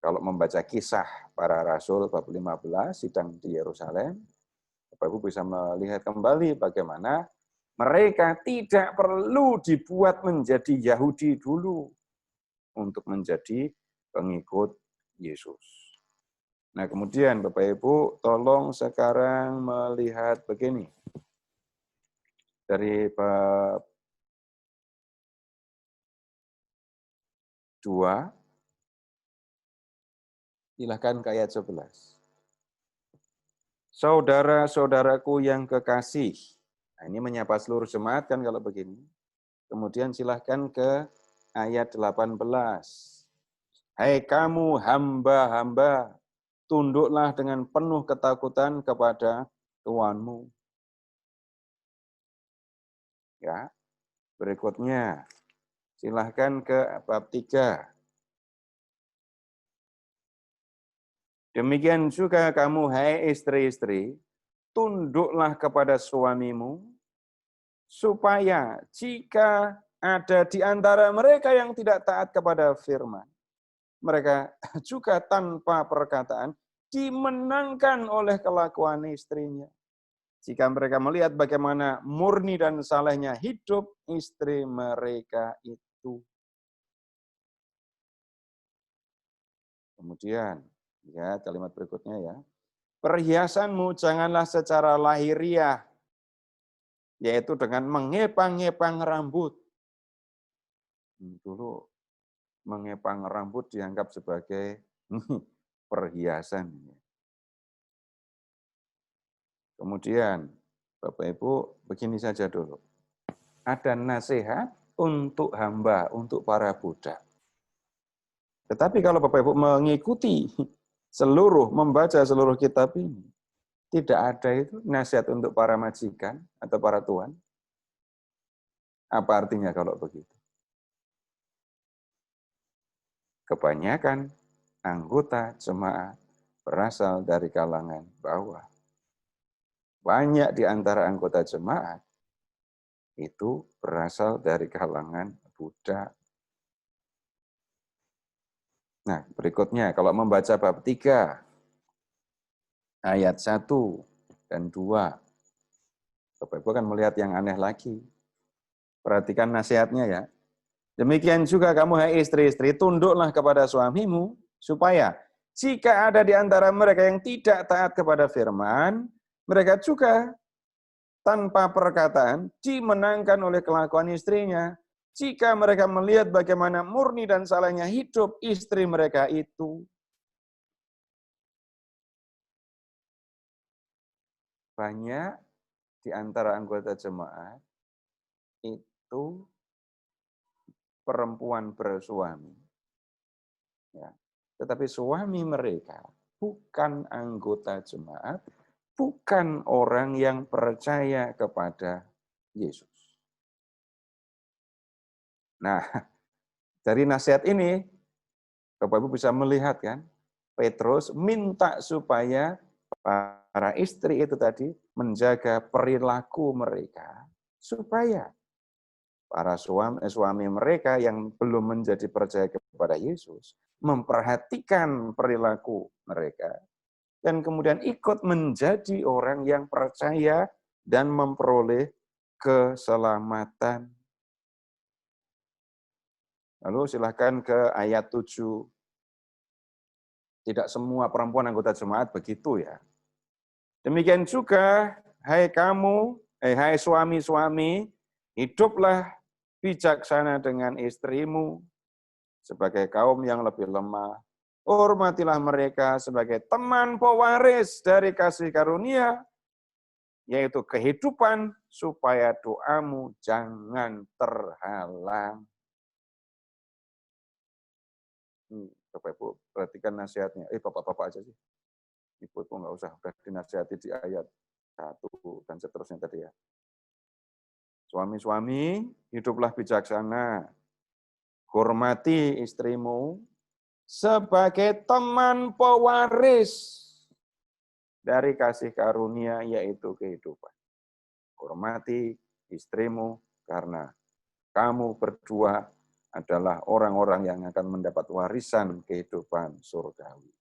Kalau membaca Kisah Para Rasul bab 15, sidang di Yerusalem, Bapak Ibu bisa melihat kembali bagaimana mereka tidak perlu dibuat menjadi Yahudi dulu untuk menjadi pengikut Yesus. Nah, kemudian Bapak Ibu tolong sekarang melihat begini. Dari bab 2, silahkan ke ayat 11. Saudara-saudaraku yang kekasih. Nah, ini menyapa seluruh jemaat kan kalau begini. Kemudian silahkan ke ayat 18. Hai kamu hamba-hamba, tunduklah dengan penuh ketakutan kepada Tuanmu. Ya. Berikutnya, silahkan ke bab 3. Demikian juga kamu, hai istri-istri, tunduklah kepada suamimu, supaya jika ada di antara mereka yang tidak taat kepada firman, mereka juga tanpa perkataan dimenangkan oleh kelakuan istrinya. Jika mereka melihat bagaimana murni dan salehnya hidup istri mereka itu. Kemudian, ya kalimat berikutnya ya. Perhiasanmu janganlah secara lahiriah, yaitu dengan mengepang-ngepang rambut. Dulu mengepang rambut dianggap sebagai perhiasan. Kemudian, Bapak Ibu, begini saja dulu. Ada nasihat untuk hamba, untuk para budak. Tetapi kalau Bapak Ibu mengikuti membaca seluruh kitab ini, tidak ada itu nasihat untuk para majikan atau para tuan. Apa artinya kalau begitu? Kebanyakan anggota jemaat berasal dari kalangan bawah. Banyak di antara anggota jemaat itu berasal dari kalangan budak. Nah, berikutnya kalau membaca bab 3 ayat 1 dan 2, Bapak Ibu akan melihat yang aneh lagi. Perhatikan nasihatnya ya. Demikian juga kamu hai istri-istri, tunduklah kepada suamimu, supaya jika ada di antara mereka yang tidak taat kepada firman, mereka juga tanpa perkataan dimenangkan oleh kelakuan istrinya. Jika mereka melihat bagaimana murni dan salehnya hidup istri mereka itu. Banyak di antara anggota jemaat itu perempuan bersuami. Ya. Tetapi suami mereka bukan anggota jemaat, bukan orang yang percaya kepada Yesus. Nah, dari nasihat ini, Bapak Ibu bisa melihat kan, Petrus minta supaya para istri itu tadi menjaga perilaku mereka, supaya para suami mereka yang belum menjadi percaya kepada Yesus, memperhatikan perilaku mereka, dan kemudian ikut menjadi orang yang percaya dan memperoleh keselamatan. Lalu silahkan ke ayat 7. Tidak semua perempuan anggota jemaat begitu ya. Demikian juga, hai kamu, hai suami-suami, hiduplah bijaksana dengan istrimu sebagai kaum yang lebih lemah. Hormatilah mereka sebagai teman pewaris dari kasih karunia, yaitu kehidupan, supaya doamu jangan terhalang. Bapak Ibu, perhatikan nasihatnya. Bapak-bapak aja sih. Ibu-ibu nggak usah, udah dinasihati di ayat 1 dan seterusnya tadi ya. Suami-suami, hiduplah bijaksana. Hormati istrimu sebagai teman pewaris dari kasih karunia, yaitu kehidupan. Hormati istrimu karena kamu berdua adalah orang-orang yang akan mendapat warisan kehidupan surgawi.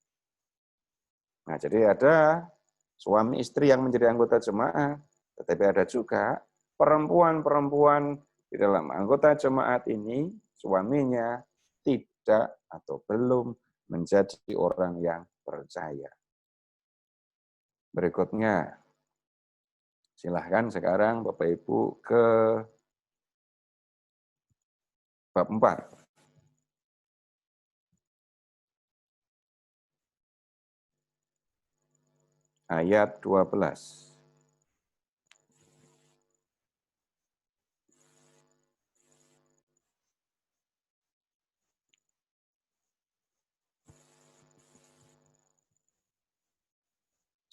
Nah, jadi ada suami istri yang menjadi anggota jemaat, tetapi ada juga perempuan-perempuan di dalam anggota jemaat ini, suaminya tidak atau belum menjadi orang yang percaya. Berikutnya, silahkan sekarang Bapak Ibu ke bab 4. Ayat 12.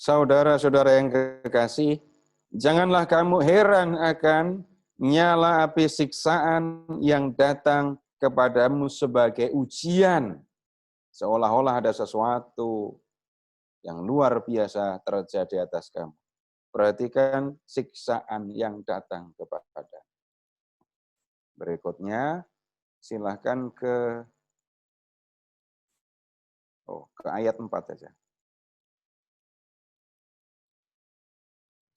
Saudara-saudara yang kekasih, janganlah kamu heran akan nyala api siksaan yang datang kepadamu sebagai ujian, seolah-olah ada sesuatu yang luar biasa terjadi atas kamu. Perhatikan siksaan yang datang kepada. Berikutnya, silahkan ke ayat 4 saja.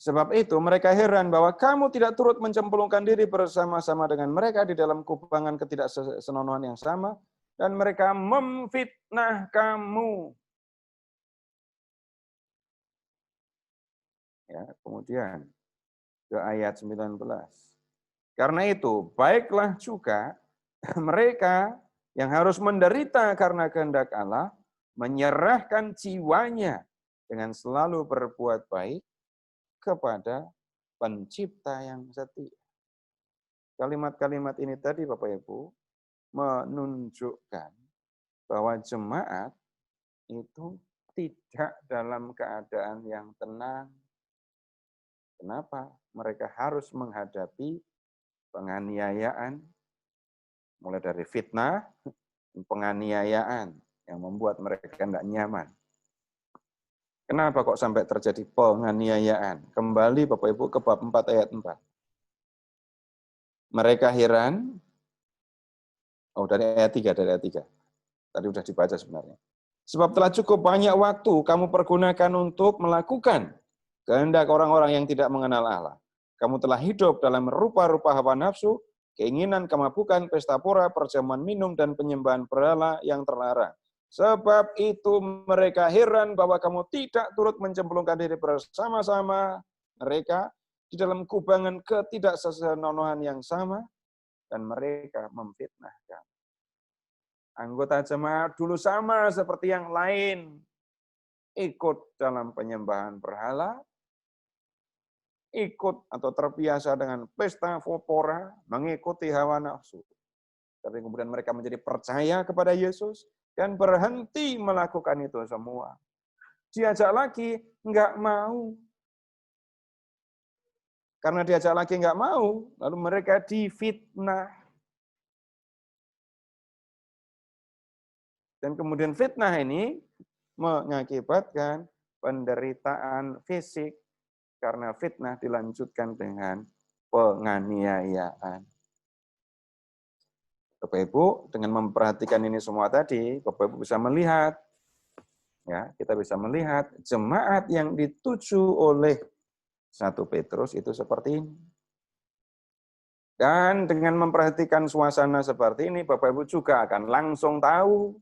Sebab itu mereka heran bahwa kamu tidak turut mencemplungkan diri bersama-sama dengan mereka di dalam kubangan ketidaksenonohan yang sama, dan mereka memfitnah kamu. Ya, kemudian ke ayat 19. Karena itu, baiklah juga mereka yang harus menderita karena kehendak Allah, menyerahkan jiwanya dengan selalu berbuat baik kepada pencipta yang setia. Kalimat-kalimat ini tadi Bapak Ibu menunjukkan bahwa jemaat itu tidak dalam keadaan yang tenang. Kenapa? Mereka harus menghadapi penganiayaan, mulai dari fitnah, penganiayaan yang membuat mereka tidak nyaman. Kenapa kok sampai terjadi penganiayaan? Kembali Bapak Ibu ke bab 4 ayat 4. Mereka heran, dari ayat 3, Tadi sudah dibaca sebenarnya. Sebab telah cukup banyak waktu kamu pergunakan untuk melakukan kehendak orang-orang yang tidak mengenal Allah. Kamu telah hidup dalam rupa-rupa hawa nafsu, keinginan kemabukan, pesta pora, perjamuan minum, dan penyembahan berhala yang terlarang. Sebab itu mereka heran bahwa kamu tidak turut mencemplungkan diri bersama-sama mereka di dalam kubangan ketidaksenonohan yang sama, dan mereka memfitnah kamu. Anggota jemaat dulu sama seperti yang lain, ikut dalam penyembahan berhala, ikut atau terbiasa dengan pesta pora, mengikuti hawa nafsu. Tapi kemudian mereka menjadi percaya kepada Yesus, dan berhenti melakukan itu semua. Diajak lagi, enggak mau. karena diajak lagi nggak mau, lalu mereka difitnah. Dan kemudian fitnah ini mengakibatkan penderitaan fisik, karena fitnah dilanjutkan dengan penganiayaan. Bapak Ibu, dengan memperhatikan ini semua tadi, Bapak Ibu bisa melihat, ya, kita bisa melihat jemaat yang dituju oleh 1 Petrus itu seperti ini. Dan dengan memperhatikan suasana seperti ini, Bapak Ibu juga akan langsung tahu,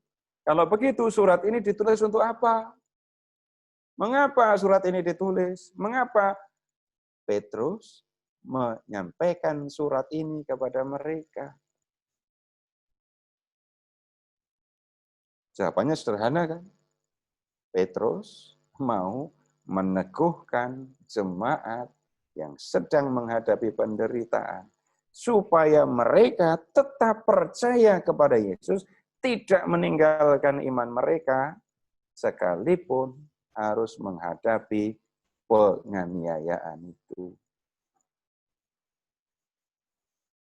kalau begitu surat ini ditulis untuk apa? Mengapa surat ini ditulis? Mengapa Petrus menyampaikan surat ini kepada mereka? Jawabannya sederhana kan? Petrus mau meneguhkan jemaat yang sedang menghadapi penderitaan, supaya mereka tetap percaya kepada Yesus, tidak meninggalkan iman mereka, sekalipun harus menghadapi penganiayaan itu.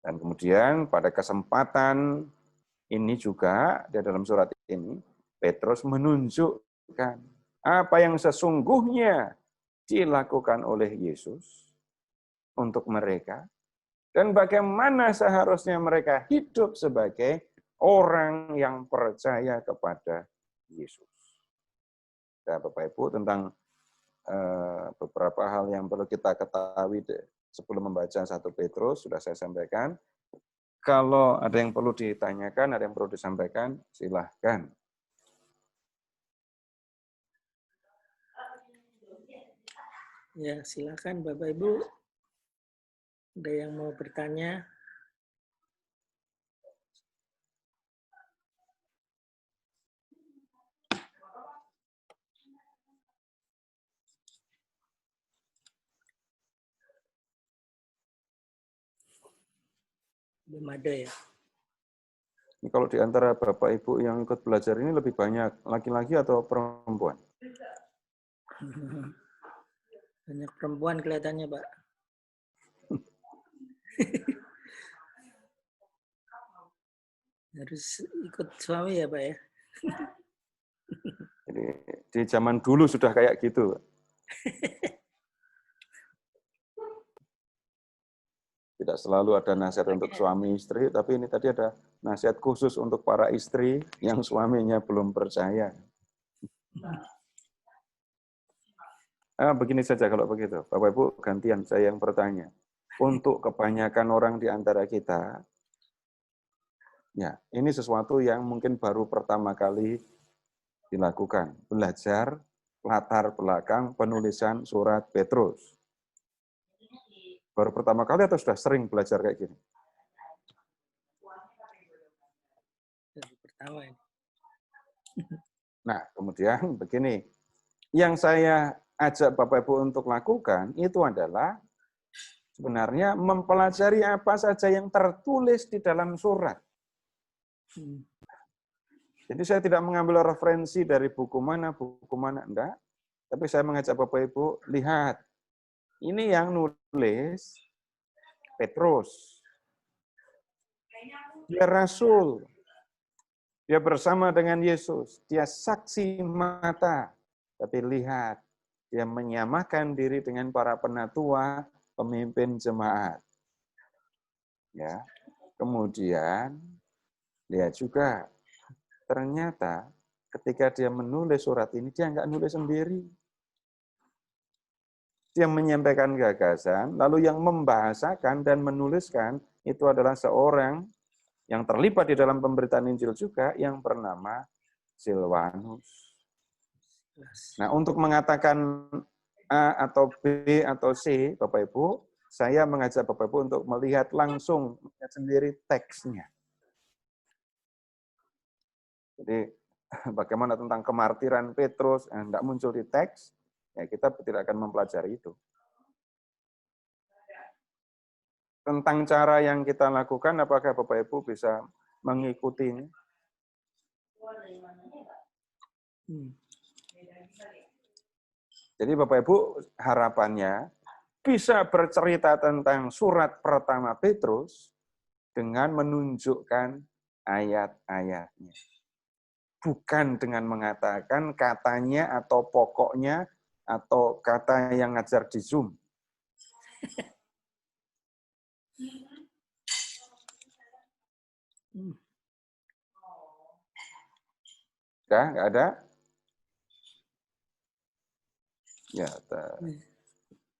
Dan kemudian pada kesempatan ini juga, di dalam surat ini, Petrus menunjukkan apa yang sesungguhnya dilakukan oleh Yesus untuk mereka, dan bagaimana seharusnya mereka hidup sebagai orang yang percaya kepada Yesus. Dan Bapak Ibu, tentang beberapa hal yang perlu kita ketahui sebelum membaca 1 Petrus, sudah saya sampaikan. Kalau ada yang perlu ditanyakan, ada yang perlu disampaikan, silahkan. Ya, silakan Bapak Ibu. Ada yang mau bertanya? Belum ada ya? Ini kalau di antara Bapak Ibu yang ikut belajar ini lebih banyak laki-laki atau perempuan? Banyak perempuan kelihatannya, Pak. Harus ikut suami ya, Pak ya? Jadi di zaman dulu sudah kayak gitu. Tidak selalu ada nasihat untuk suami istri, tapi ini tadi ada nasihat khusus untuk para istri yang suaminya belum percaya. Begini saja kalau begitu, Bapak Ibu gantian saya yang bertanya. Untuk kebanyakan orang di antara kita, ya ini sesuatu yang mungkin baru pertama kali dilakukan, belajar latar belakang penulisan surat Petrus. Baru pertama kali atau sudah sering belajar kayak gini? Pertama ini. Nah, kemudian begini, yang saya ajak Bapak Ibu untuk lakukan itu adalah sebenarnya mempelajari apa saja yang tertulis di dalam surat. Jadi saya tidak mengambil referensi dari buku mana, enggak. Tapi saya mengajak Bapak Ibu, lihat, ini yang nulis Petrus. Dia rasul. Dia bersama dengan Yesus. Dia saksi mata. Tapi lihat, dia menyamakan diri dengan para penatua, pemimpin jemaat. Ya. Kemudian, lihat juga, ternyata ketika dia menulis surat ini, dia nggak nulis sendiri. Dia menyampaikan gagasan, lalu yang membahasakan dan menuliskan itu adalah seorang yang terlibat di dalam pemberitaan Injil juga, yang bernama Silvanus. Nah, untuk mengatakan A atau B atau C, Bapak Ibu, saya mengajak Bapak Ibu untuk melihat langsung, melihat sendiri teksnya. Jadi, bagaimana tentang kemartiran Petrus, tidak muncul di teks, ya kita tidak akan mempelajari itu. Tentang cara yang kita lakukan, apakah Bapak Ibu bisa mengikutinya? Jadi Bapak Ibu harapannya bisa bercerita tentang surat pertama Petrus dengan menunjukkan ayat-ayatnya. Bukan dengan mengatakan katanya atau pokoknya atau kata yang ngajar di Zoom. Nggak ada? Ya,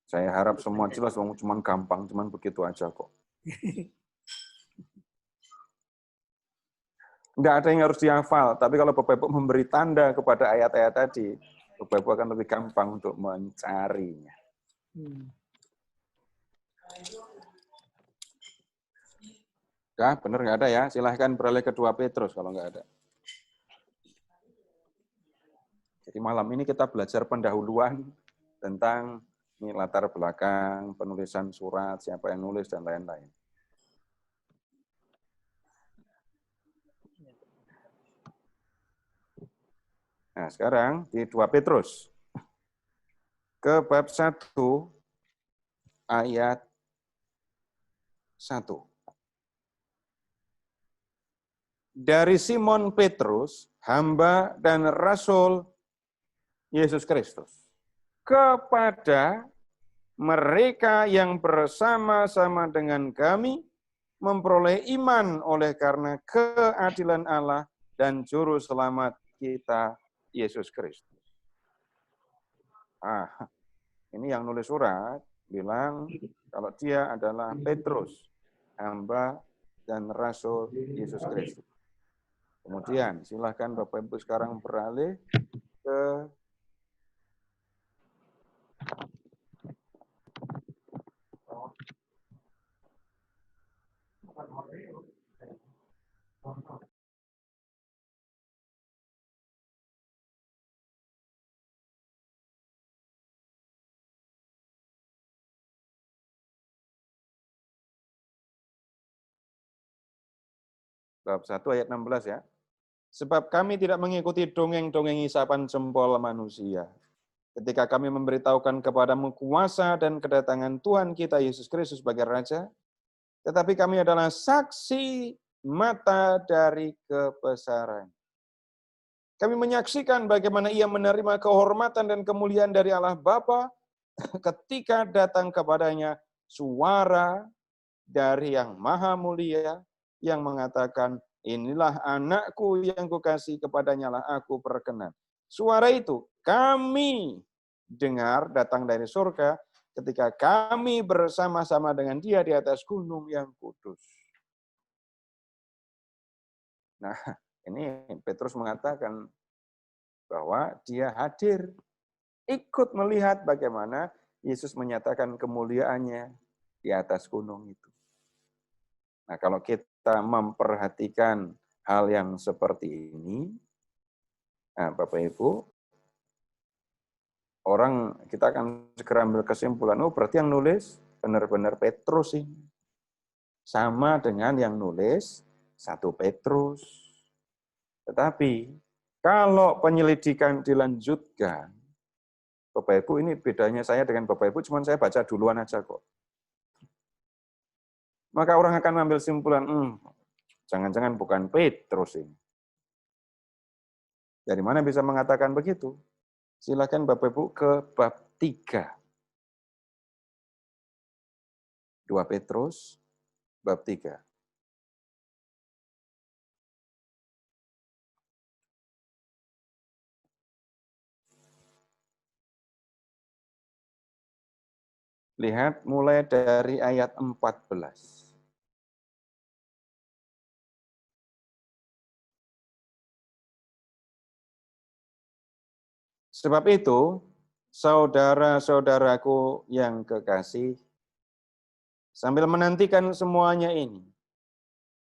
saya harap semua jelas, cuman gampang, cuman begitu aja kok. Nggak ada yang harus dihafal, tapi kalau Bapak Ibu memberi tanda kepada ayat-ayat tadi, Bapak Ibu akan lebih gampang untuk mencarinya. Ya, benar nggak ada ya? Silahkan beralih ke 2 Petrus kalau nggak ada. Jadi malam ini kita belajar pendahuluan tentang ini latar belakang, penulisan surat, siapa yang nulis, dan lain-lain. Nah, sekarang di 2 Petrus. Ke bab 1 ayat 1. Dari Simon Petrus, hamba dan rasul Yesus Kristus, kepada mereka yang bersama-sama dengan kami memperoleh iman oleh karena keadilan Allah dan juru selamat kita Yesus Kristus. Ini yang nulis surat bilang kalau dia adalah Petrus, hamba dan rasul Yesus Kristus. Kemudian silahkan Bapak Ibu sekarang beralih ke bab 1 ayat 16 ya. Sebab kami tidak mengikuti dongeng-dongeng isapan jempol manusia. Ketika kami memberitahukan kepadamu kuasa dan kedatangan Tuhan kita Yesus Kristus sebagai Raja, tetapi kami adalah saksi mata dari kebesaran. Kami menyaksikan bagaimana ia menerima kehormatan dan kemuliaan dari Allah Bapa ketika datang kepadanya suara dari yang maha mulia yang mengatakan, inilah anakku yang kukasihi, kepadanya lah aku berkenan. Suara itu kami dengar datang dari surga ketika kami bersama-sama dengan dia di atas gunung yang kudus. Nah, ini Petrus mengatakan bahwa dia hadir, ikut melihat bagaimana Yesus menyatakan kemuliaannya di atas gunung itu. Nah, kalau kita memperhatikan hal yang seperti ini, nah Bapak Ibu, kita akan segera ambil kesimpulan, berarti yang nulis benar-benar Petrus ini. Sama dengan yang nulis 1 Petrus. Tetapi, kalau penyelidikan dilanjutkan, Bapak Ibu, ini bedanya saya dengan Bapak Ibu, cuma saya baca duluan aja kok. Maka orang akan mengambil simpulan, jangan-jangan bukan Petrus ini. Dari mana bisa mengatakan begitu? Silakan Bapak Ibu ke bab 3. 2 Petrus, bab 3. Lihat mulai dari ayat 14. Sebab itu, saudara-saudaraku yang kekasih, sambil menantikan semuanya ini,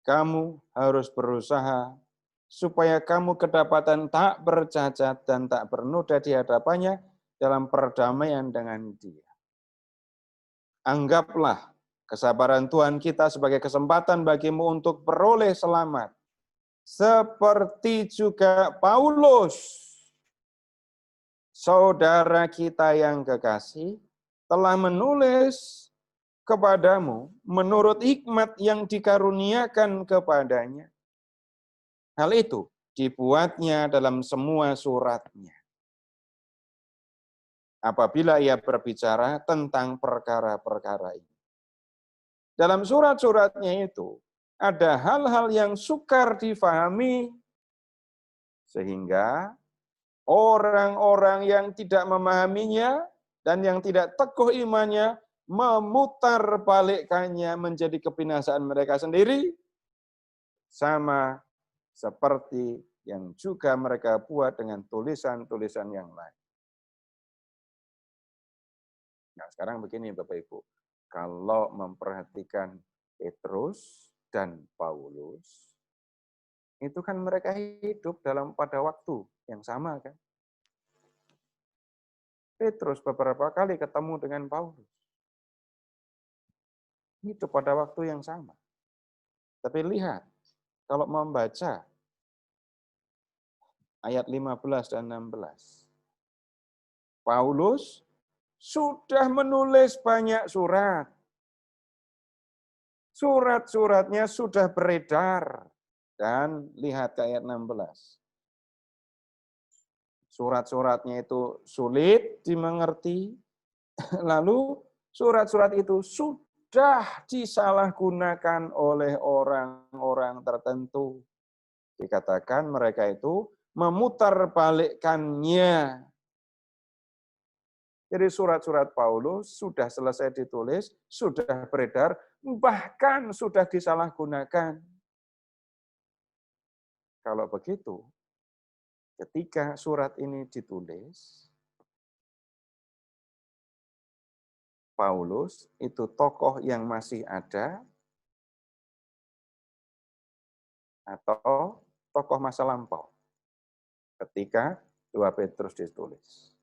kamu harus berusaha supaya kamu kedapatan tak bercacat dan tak bernoda di hadapannya dalam perdamaian dengan Dia. Anggaplah kesabaran Tuhan kita sebagai kesempatan bagimu untuk beroleh selamat. Seperti juga Paulus, saudara kita yang kekasih, telah menulis kepadamu menurut hikmat yang dikaruniakan kepadanya. Hal itu dibuatnya dalam semua suratnya. Apabila ia berbicara tentang perkara-perkara ini. Dalam surat-suratnya itu ada hal-hal yang sukar difahami sehingga orang-orang yang tidak memahaminya dan yang tidak teguh imannya memutarbalikkannya menjadi kebinasaan mereka sendiri, sama seperti yang juga mereka buat dengan tulisan-tulisan yang lain. Nah, sekarang begini Bapak Ibu, kalau memperhatikan Petrus dan Paulus, itu kan mereka hidup pada waktu yang sama kan. Petrus beberapa kali ketemu dengan Paulus. Hidup pada waktu yang sama. Tapi lihat, kalau membaca ayat 15 dan 16. Paulus sudah menulis banyak surat. Surat-suratnya sudah beredar. Dan lihat ke ayat 16. Surat-suratnya itu sulit dimengerti. Lalu surat-surat itu sudah disalahgunakan oleh orang-orang tertentu. Dikatakan mereka itu memutarbalikkannya. Jadi surat-surat Paulus sudah selesai ditulis, sudah beredar, bahkan sudah disalahgunakan. Kalau begitu, ketika surat ini ditulis, Paulus itu tokoh yang masih ada atau tokoh masa lampau ketika 2 Petrus ditulis.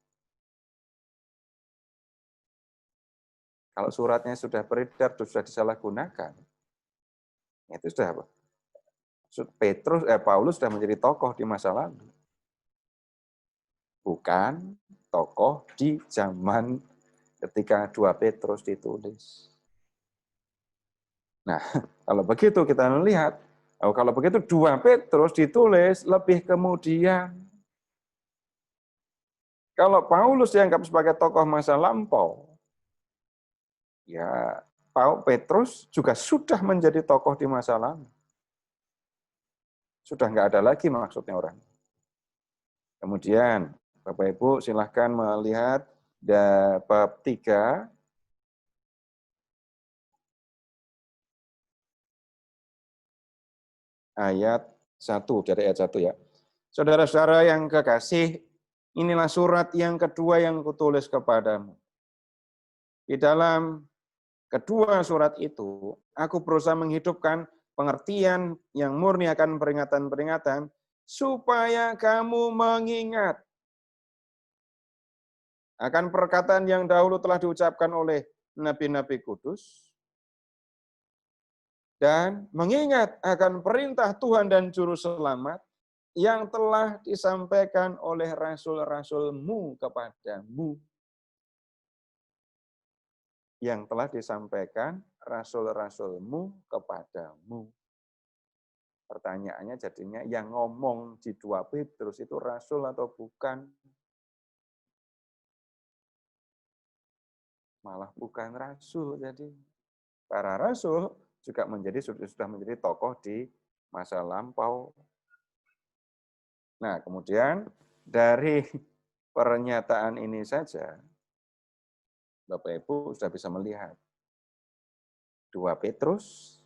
Kalau suratnya sudah beredar, sudah disalahgunakan, itu sudah apa? Paulus sudah menjadi tokoh di masa lalu. Bukan tokoh di zaman ketika 2 Petrus ditulis. Nah, kalau begitu kita melihat, kalau begitu 2 Petrus ditulis lebih kemudian. Kalau Paulus dianggap sebagai tokoh masa lampau, ya Petrus juga sudah menjadi tokoh di masa lalu. Sudah nggak ada lagi maksudnya orang. Kemudian, Bapak Ibu silahkan melihat bab 3, ayat 1, dari ayat 1 ya. Saudara-saudara yang kekasih, inilah surat yang kedua yang kutulis kepadamu. Di dalam kedua surat itu, aku berusaha menghidupkan pengertian yang murni akan peringatan-peringatan, supaya kamu mengingat akan perkataan yang dahulu telah diucapkan oleh nabi-nabi kudus, dan mengingat akan perintah Tuhan dan Juru Selamat yang telah disampaikan oleh rasul-rasulmu kepadamu. Yang telah disampaikan rasul-rasulmu kepadamu. Pertanyaannya jadinya yang ngomong di 2 Petrus itu rasul atau bukan? Malah bukan rasul. Jadi para rasul juga sudah menjadi tokoh di masa lampau. Nah, kemudian dari pernyataan ini saja Bapak Ibu sudah bisa melihat 2 Petrus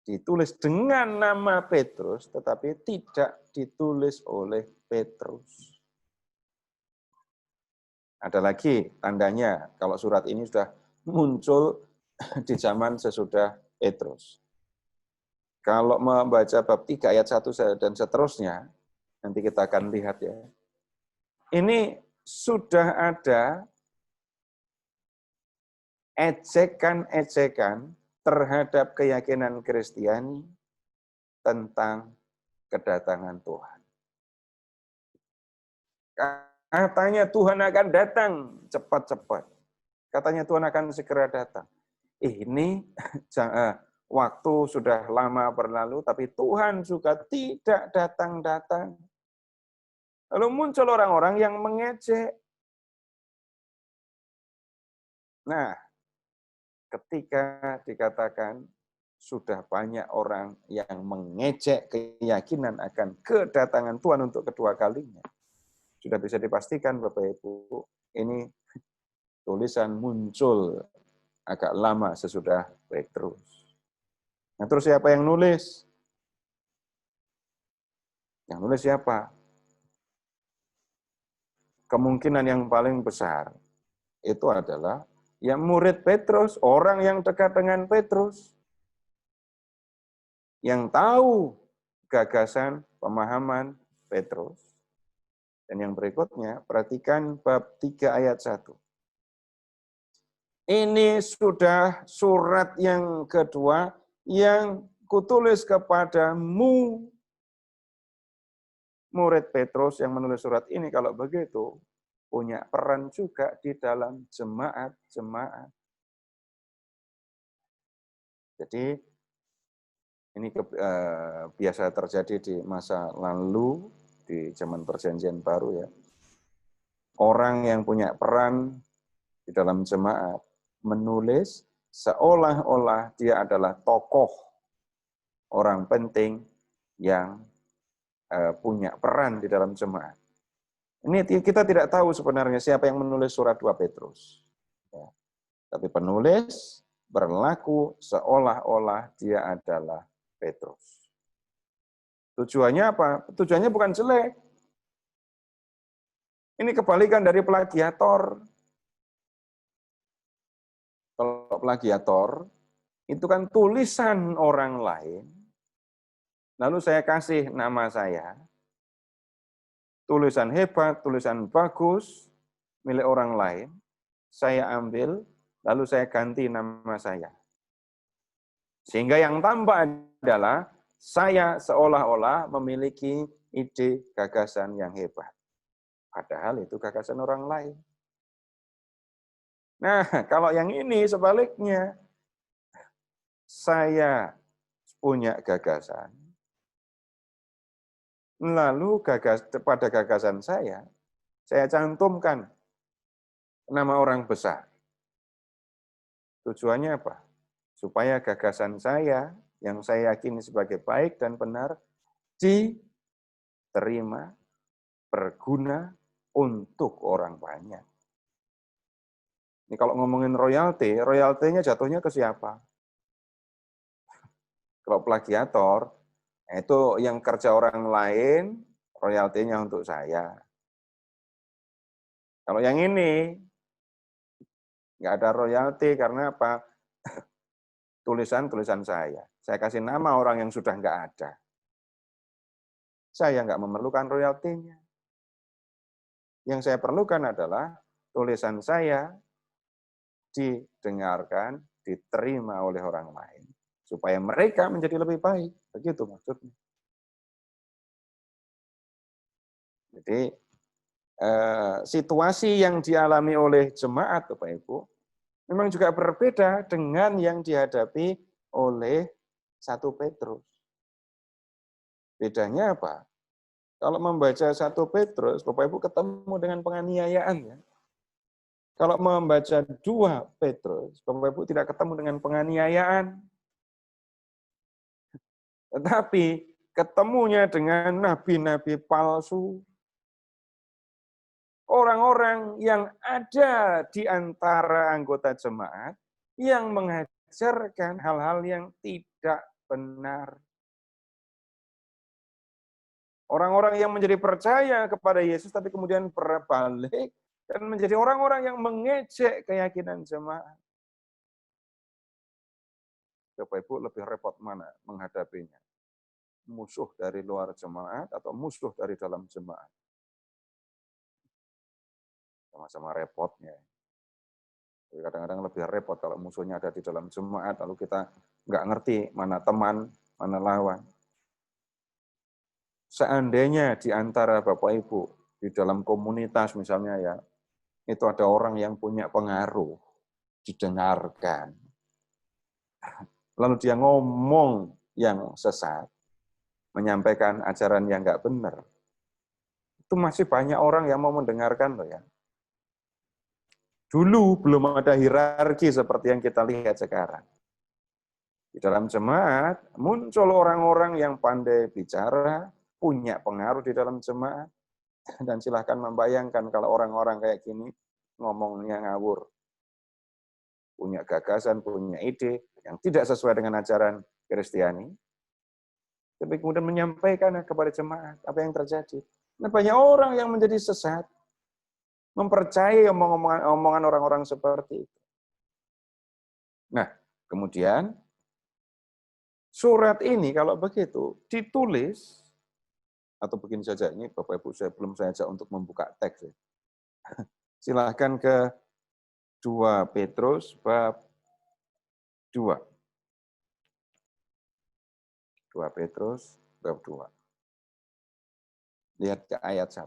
ditulis dengan nama Petrus, tetapi tidak ditulis oleh Petrus. Ada lagi tandanya kalau surat ini sudah muncul di zaman sesudah Petrus. Kalau membaca bab 3 ayat 1 dan seterusnya, nanti kita akan lihat ya. Ini sudah ada ejekan-ejekan terhadap keyakinan Kristiani tentang kedatangan Tuhan. Katanya Tuhan akan datang cepat-cepat. Katanya Tuhan akan segera datang. Ini waktu sudah lama berlalu, tapi Tuhan juga tidak datang-datang. Lalu muncul orang-orang yang mengejek. Nah, ketika dikatakan sudah banyak orang yang mengejek keyakinan akan kedatangan Tuhan untuk kedua kalinya, sudah bisa dipastikan Bapak Ibu, ini tulisan muncul agak lama sesudah Petrus. Nah, terus siapa yang nulis? Yang nulis siapa? Kemungkinan yang paling besar itu adalah ya murid Petrus, orang yang dekat dengan Petrus, yang tahu gagasan, pemahaman Petrus. Dan yang berikutnya, perhatikan bab 3 ayat 1. Ini sudah surat yang kedua yang kutulis kepadamu. Murid Petrus yang menulis surat ini kalau begitu punya peran juga di dalam jemaat-jemaat. Jadi ini biasa terjadi di masa lalu, di zaman perjanjian baru ya. Orang yang punya peran di dalam jemaat menulis seolah-olah dia adalah tokoh orang penting yang punya peran di dalam jemaat. Ini kita tidak tahu sebenarnya siapa yang menulis surat 2 Petrus. Ya. Tapi penulis berlaku seolah-olah dia adalah Petrus. Tujuannya apa? Tujuannya bukan jelek. Ini kebalikan dari plagiator. Kalau plagiator, itu kan tulisan orang lain, lalu saya kasih nama saya, tulisan hebat, tulisan bagus, milik orang lain, saya ambil, lalu saya ganti nama saya. Sehingga yang tampak adalah, saya seolah-olah memiliki ide gagasan yang hebat. Padahal itu gagasan orang lain. Nah, kalau yang ini sebaliknya, saya punya gagasan, lalu pada gagasan saya cantumkan nama orang besar. Tujuannya apa? Supaya gagasan saya, yang saya yakini sebagai baik dan benar, diterima, berguna untuk orang banyak. Ini kalau ngomongin royalti, royaltinya jatuhnya ke siapa? Kalau plagiator, itu yang kerja orang lain, royaltinya untuk saya. Kalau yang ini, nggak ada royalti karena apa? Tulisan-tulisan saya. Saya kasih nama orang yang sudah nggak ada. Saya nggak memerlukan royaltinya. Yang saya perlukan adalah tulisan saya didengarkan, diterima oleh orang lain, supaya mereka menjadi lebih baik. Begitu maksudnya. Jadi, situasi yang dialami oleh jemaat, Bapak Ibu, memang juga berbeda dengan yang dihadapi oleh 1 Petrus. Bedanya apa? Kalau membaca 1 Petrus, Bapak Ibu ketemu dengan penganiayaan. Ya. Kalau membaca 2 Petrus, Bapak Ibu tidak ketemu dengan penganiayaan. Tetapi ketemunya dengan nabi-nabi palsu. Orang-orang yang ada di antara anggota jemaat yang mengajarkan hal-hal yang tidak benar. Orang-orang yang menjadi percaya kepada Yesus tapi kemudian berbalik dan menjadi orang-orang yang mengejek keyakinan jemaat. Bapak Ibu lebih repot mana menghadapinya? Musuh dari luar jemaat atau musuh dari dalam jemaat? Sama-sama repotnya. Kadang-kadang lebih repot kalau musuhnya ada di dalam jemaat, lalu kita nggak ngerti mana teman, mana lawan. Seandainya di antara Bapak Ibu, di dalam komunitas misalnya ya, itu ada orang yang punya pengaruh, didengarkan. Lalu dia ngomong yang sesat, menyampaikan ajaran yang nggak benar. Itu masih banyak orang yang mau mendengarkan loh ya. Dulu belum ada hierarki seperti yang kita lihat sekarang. Di dalam jemaat muncul orang-orang yang pandai bicara, punya pengaruh di dalam jemaat, dan silahkan membayangkan kalau orang-orang kayak gini ngomongnya ngawur. Punya gagasan, punya ide yang tidak sesuai dengan ajaran Kristiani, tapi kemudian menyampaikan kepada jemaat apa yang terjadi. Nah, banyak orang yang menjadi sesat, mempercayai omongan orang-orang seperti itu. Nah, kemudian surat ini kalau begitu ditulis, atau begini saja, ini Bapak Ibu belum saya ajak untuk membuka teks. Ya. Silahkan ke 2 Petrus bab 2. 2 Petrus bab 2. Lihat ke ayat 1.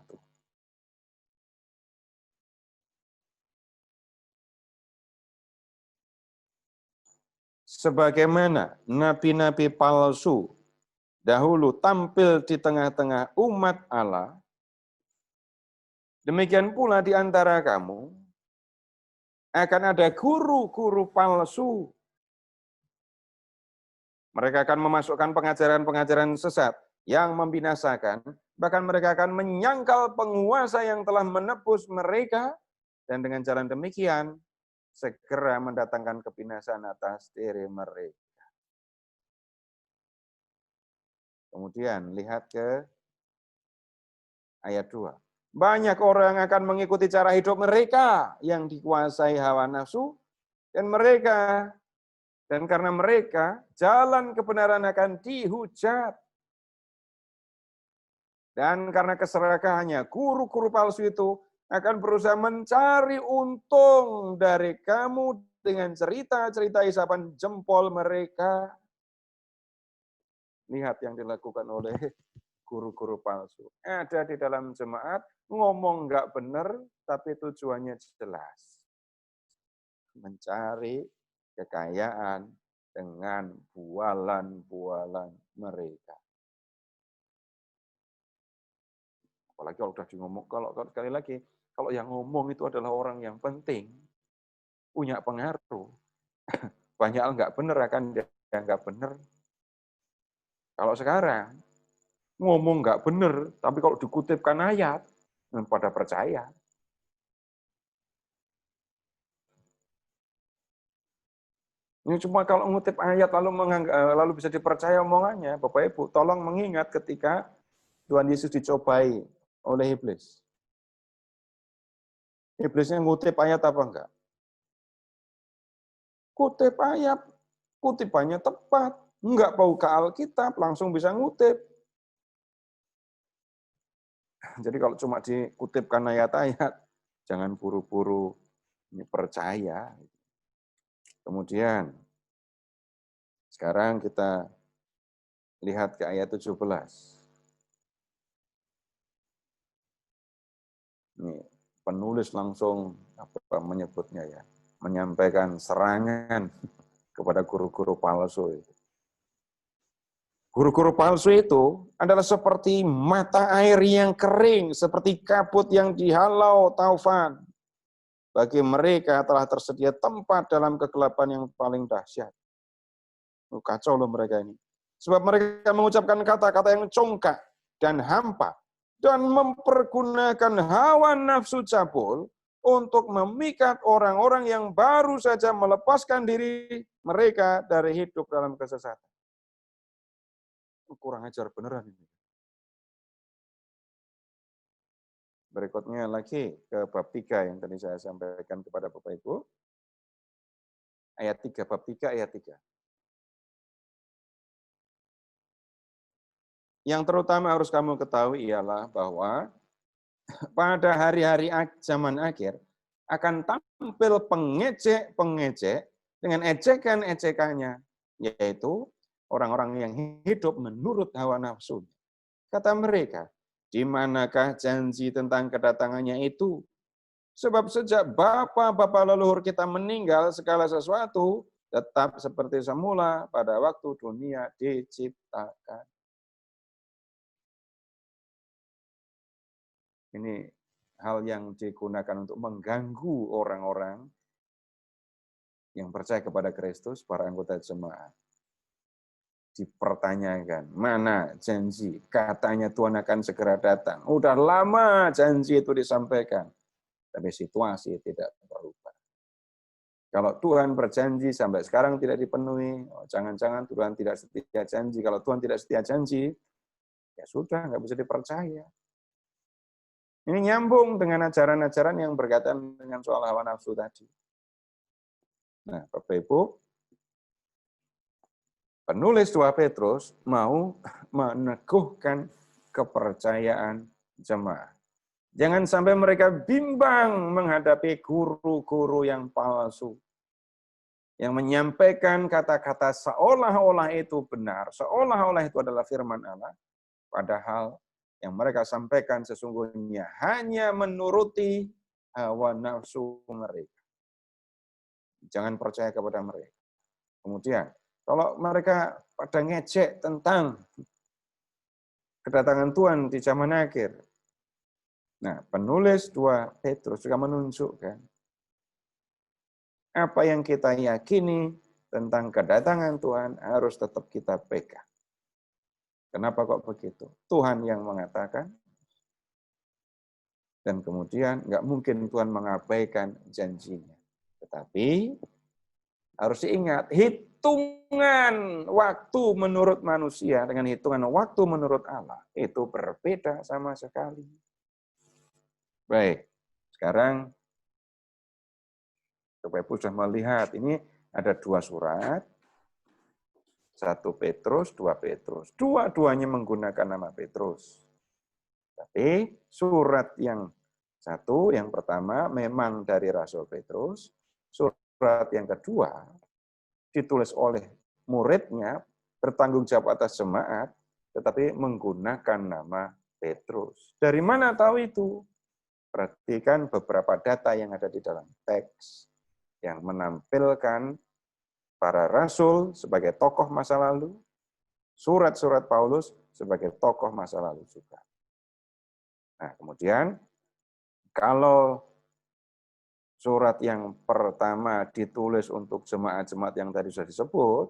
Sebagaimana nabi-nabi palsu dahulu tampil di tengah-tengah umat Allah, demikian pula di antara kamu akan ada guru-guru palsu. Mereka akan memasukkan pengajaran-pengajaran sesat yang membinasakan, bahkan mereka akan menyangkal penguasa yang telah menebus mereka, dan dengan jalan demikian segera mendatangkan kebinasaan atas diri mereka. Kemudian lihat ke ayat 2. Banyak orang akan mengikuti cara hidup mereka yang dikuasai hawa nafsu, dan karena mereka jalan kebenaran akan dihujat. Dan karena keserakahannya, guru-guru palsu itu akan berusaha mencari untung dari kamu dengan cerita-cerita isapan jempol mereka. Lihat yang dilakukan oleh guru-guru palsu. Ada di dalam jemaat, ngomong nggak benar, tapi tujuannya jelas. Mencari kekayaan dengan bualan-bualan mereka. Apalagi kalau sudah ngomong, kalau sekali lagi, kalau yang ngomong itu adalah orang yang penting, punya pengaruh. Banyak hal nggak benar akan dianggap benar. Kalau sekarang, ngomong nggak benar, tapi kalau dikutipkan ayat, pada percaya. Ini cuma kalau ngutip ayat lalu bisa dipercaya omongannya, Bapak Ibu, tolong mengingat ketika Tuhan Yesus dicobai oleh iblis. Iblisnya ngutip ayat apa enggak? Kutip ayat, kutipannya tepat. Enggak mau ke Alkitab, langsung bisa ngutip. Jadi kalau cuma dikutipkan ayat-ayat, jangan buru-buru percaya. Kemudian, sekarang kita lihat ke ayat 17. Ini penulis langsung apa menyebutnya ya, menyampaikan serangan kepada guru-guru palsu itu. Guru-guru palsu itu adalah seperti mata air yang kering, seperti kabut yang dihalau taufan. Bagi mereka telah tersedia tempat dalam kegelapan yang paling dahsyat. Kacau loh mereka ini. Sebab mereka mengucapkan kata-kata yang congkak dan hampa, dan mempergunakan hawa nafsu cabul untuk memikat orang-orang yang baru saja melepaskan diri mereka dari hidup dalam kesesatan. Kurang ajar beneran ini. Berikutnya lagi ke bab 3 yang tadi saya sampaikan kepada Bapak Ibu. Ayat 3, bab 3 ayat 3. Yang terutama harus kamu ketahui ialah bahwa pada hari-hari zaman akhir akan tampil pengejek-pengejek dengan ejekan-ejekannya, yaitu orang-orang yang hidup menurut hawa nafsu. Kata mereka, di manakah janji tentang kedatangannya itu? Sebab sejak bapa-bapa leluhur kita meninggal, segala sesuatu tetap seperti semula pada waktu dunia diciptakan. Ini hal yang digunakan untuk mengganggu orang-orang yang percaya kepada Kristus, para anggota jemaat. Dipertanyakan, mana janji? Katanya Tuhan akan segera datang. Udah lama janji itu disampaikan, tapi situasi tidak berubah. Kalau Tuhan berjanji sampai sekarang tidak dipenuhi, jangan-jangan Tuhan tidak setia janji. Kalau Tuhan tidak setia janji, ya sudah, nggak bisa dipercaya. Ini nyambung dengan ajaran-ajaran yang berkaitan dengan soal hawa nafsu tadi. Nah, Bapak Ibu, penulis 2 Petrus mau meneguhkan kepercayaan jemaat. Jangan sampai mereka bimbang menghadapi guru-guru yang palsu, yang menyampaikan kata-kata seolah-olah itu benar, seolah-olah itu adalah firman Allah, padahal yang mereka sampaikan sesungguhnya hanya menuruti hawa nafsu mereka. Jangan percaya kepada mereka. Kemudian, kalau mereka pada ngecek tentang kedatangan Tuhan di zaman akhir, nah, penulis 2 Petrus juga menunjukkan apa yang kita yakini tentang kedatangan Tuhan harus tetap kita pegang. Kenapa kok begitu? Tuhan yang mengatakan, dan kemudian nggak mungkin Tuhan mengabaikan janjinya. Tetapi harus diingat, hitungan waktu menurut manusia dengan hitungan waktu menurut Allah itu berbeda sama sekali. Baik, sekarang Bapak Ibu sudah melihat, ini ada 2 surat, 1 Petrus, 2 Petrus. Dua-duanya menggunakan nama Petrus. Tapi surat yang satu, yang pertama memang dari Rasul Petrus, surat yang kedua ditulis oleh muridnya, bertanggung jawab atas jemaat, tetapi menggunakan nama Petrus. Dari mana tahu itu? Perhatikan beberapa data yang ada di dalam teks yang menampilkan para rasul sebagai tokoh masa lalu, surat-surat Paulus sebagai tokoh masa lalu juga. Nah, kemudian kalau surat yang pertama ditulis untuk jemaat-jemaat yang tadi sudah disebut,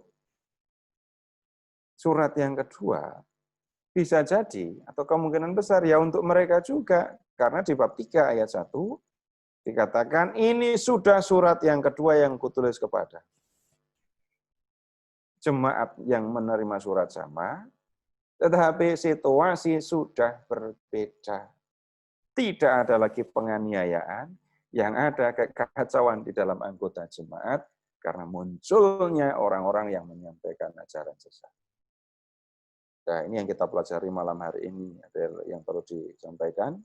surat yang kedua bisa jadi, atau kemungkinan besar ya untuk mereka juga, karena di bab 3 ayat 1 dikatakan, ini sudah surat yang kedua yang kutulis kepada jemaat yang menerima surat sama, tetapi situasi sudah berbeda. Tidak ada lagi penganiayaan, yang ada kekacauan di dalam anggota jemaat, karena munculnya orang-orang yang menyampaikan ajaran sesat. Nah, ini yang kita pelajari malam hari ini, ada yang perlu disampaikan.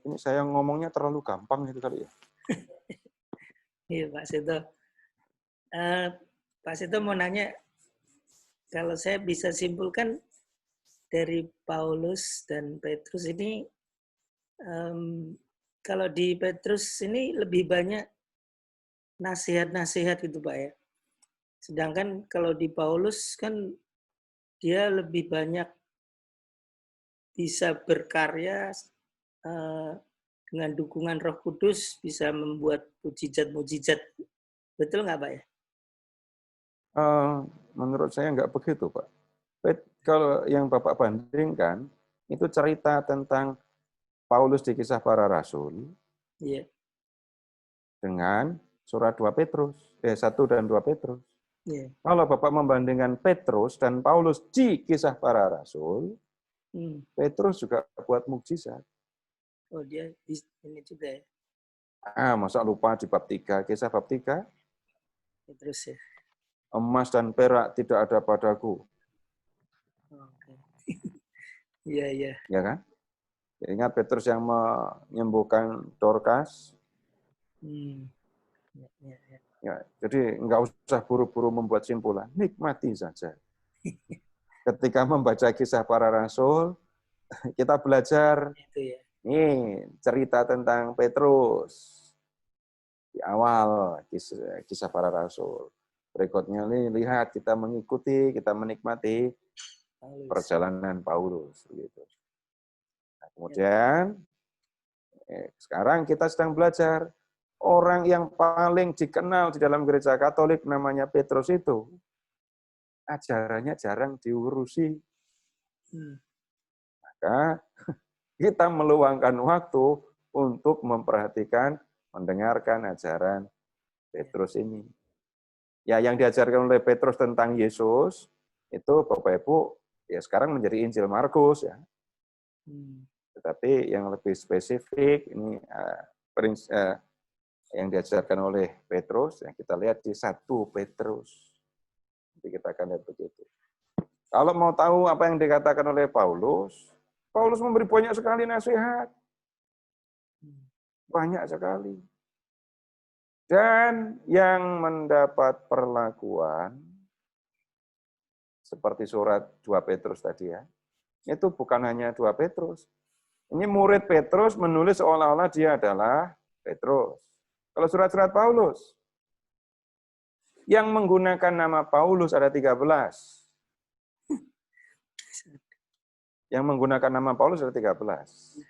Ini saya ngomongnya terlalu gampang itu kali ya. Iya Pak Seto. Pak Seto mau nanya, kalau saya bisa simpulkan dari Paulus dan Petrus ini, kalau di Petrus ini lebih banyak nasihat-nasihat gitu Pak ya. Sedangkan kalau di Paulus kan dia lebih banyak bisa berkarya dengan dukungan Roh Kudus, bisa membuat mujizat-mujizat. Betul nggak Pak ya? Menurut saya nggak begitu, Pak. Kalau yang Bapak bandingkan, itu cerita tentang Paulus di Kisah Para Rasul Iya. dengan surat 2 Petrus, 1 dan 2 Petrus. Iya. Kalau Bapak membandingkan Petrus dan Paulus di Kisah Para Rasul, Petrus juga buat mukjizat. Oh, dia ini juga ya. Masa lupa di bab 3, Kisah bab 3? Petrus ya. Emas dan perak tidak ada padaku. Oke. Iya, iya. Ya kan? Ingat Petrus yang menyembuhkan Dorcas? Ya, jadi nggak usah buru-buru membuat simpulan, nikmati saja. Ketika membaca Kisah Para Rasul, kita belajar Itu ya. Ini cerita tentang Petrus di awal kisah para rasul. Berikutnya ini lihat kita mengikuti, kita menikmati perjalanan Paulus. Gitu. Nah, kemudian sekarang kita sedang belajar orang yang paling dikenal di dalam gereja Katolik namanya Petrus itu. Ajarannya jarang diurusi. Maka kita meluangkan waktu untuk memperhatikan, mendengarkan ajaran Petrus ini. Ya, yang diajarkan oleh Petrus tentang Yesus, itu Bapak Ibu, ya sekarang menjadi Injil Markus. Ya. Tetapi yang lebih spesifik, ini yang diajarkan oleh Petrus, yang kita lihat di 1 Petrus. Nanti kita akan lihat begitu. Kalau mau tahu apa yang dikatakan oleh Paulus, Paulus memberi banyak sekali nasihat. Banyak sekali. Dan yang mendapat perlakuan, seperti surat 2 Petrus tadi ya, itu bukan hanya 2 Petrus. Ini murid Petrus menulis seolah-olah dia adalah Petrus. Kalau surat-surat Paulus, yang menggunakan nama Paulus ada 13. Yang menggunakan nama Paulus ada 13.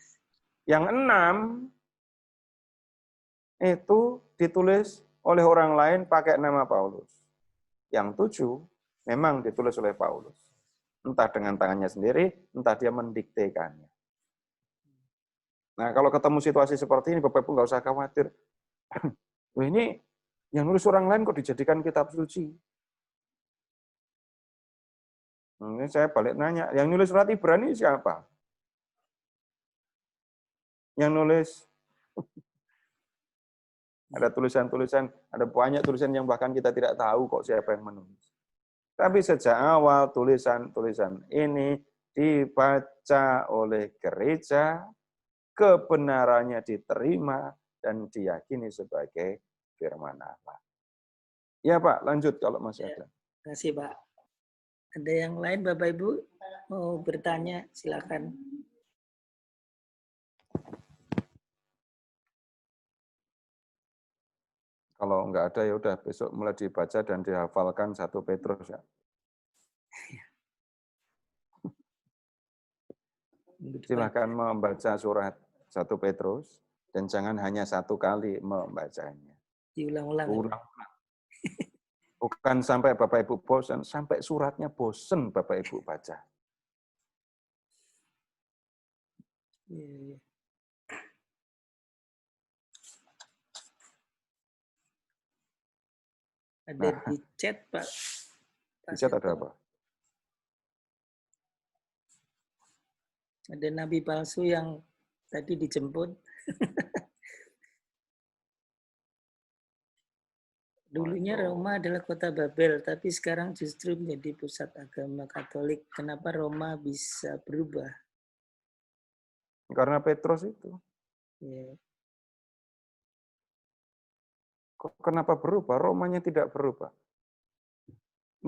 Yang 6 itu ditulis oleh orang lain pakai nama Paulus. Yang 7 memang ditulis oleh Paulus. Entah dengan tangannya sendiri, entah dia mendiktekannya. Nah, kalau ketemu situasi seperti ini, Bapak Ibu nggak usah khawatir. Wah, ini yang nulis orang lain kok dijadikan kitab suci? Ini saya balik nanya, yang nulis surat Ibrani siapa? Yang nulis ada tulisan-tulisan, ada banyak tulisan yang bahkan kita tidak tahu kok siapa yang menulis. Tapi sejak awal tulisan-tulisan ini dibaca oleh gereja, kebenarannya diterima dan diyakini sebagai firman Allah. Ya Pak, lanjut kalau masih ada. Terima kasih Pak. Ada yang lain Bapak Ibu mau bertanya, silakan. Kalau nggak ada ya udah besok mulai dibaca dan dihafalkan 1 Petrus ya. Silakan membaca surat 1 Petrus dan jangan hanya 1 kali membacanya. Diulang-ulang. Ulang-ulang. Bukan sampai Bapak Ibu bosan, sampai suratnya bosan Bapak Ibu baca. Iya. Ada di chat Pak. Di chat ada apa? Ada nabi palsu yang tadi dijemput. Dulunya Roma adalah kota Babel, tapi sekarang justru menjadi pusat agama Katolik. Kenapa Roma bisa berubah? Karena Petrus itu. Ya. Kenapa berubah? Romanya tidak berubah.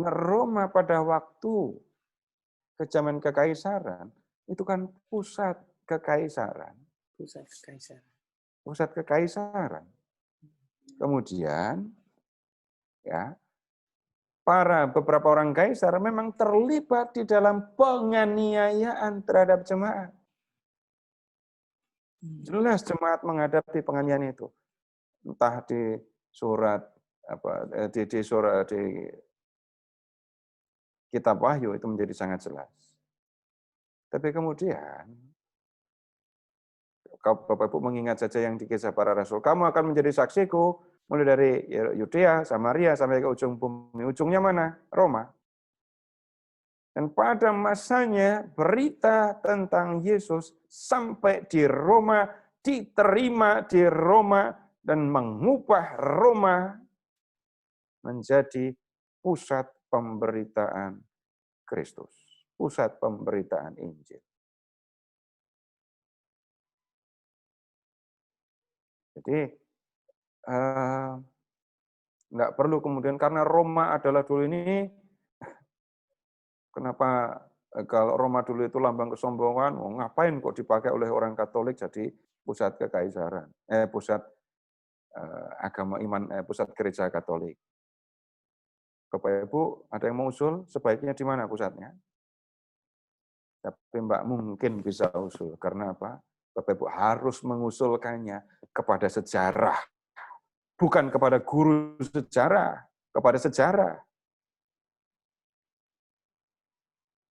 Nah, Roma pada waktu ke zaman kekaisaran, itu kan pusat kekaisaran. Pusat kekaisaran. Pusat kekaisaran. Kemudian, ya, beberapa orang kaisar memang terlibat di dalam penganiayaan terhadap jemaat. Jelas jemaat menghadapi penganiayaan itu. Entah di surat di kitab Wahyu itu menjadi sangat jelas. Tapi kemudian Bapak Ibu mengingat saja yang di Kisah Para Rasul, kamu akan menjadi saksiku mulai dari Yudea, Samaria sampai ke ujung bumi. Ujungnya mana? Roma. Dan pada masanya berita tentang Yesus sampai di Roma, diterima di Roma dan mengubah Roma menjadi pusat pemberitaan Kristus, pusat pemberitaan Injil. Jadi nggak perlu kemudian karena Roma adalah dulu ini, kenapa kalau Roma dulu itu lambang kesombongan, ngapain kok dipakai oleh orang Katolik jadi pusat kekaisaran, pusat agama iman, pusat gereja Katolik. Bapak Ibu, ada yang mau usul sebaiknya di mana pusatnya? Tapi Mbak mungkin bisa usul, karena apa? Bapak Ibu harus mengusulkannya kepada sejarah, bukan kepada guru sejarah, kepada sejarah.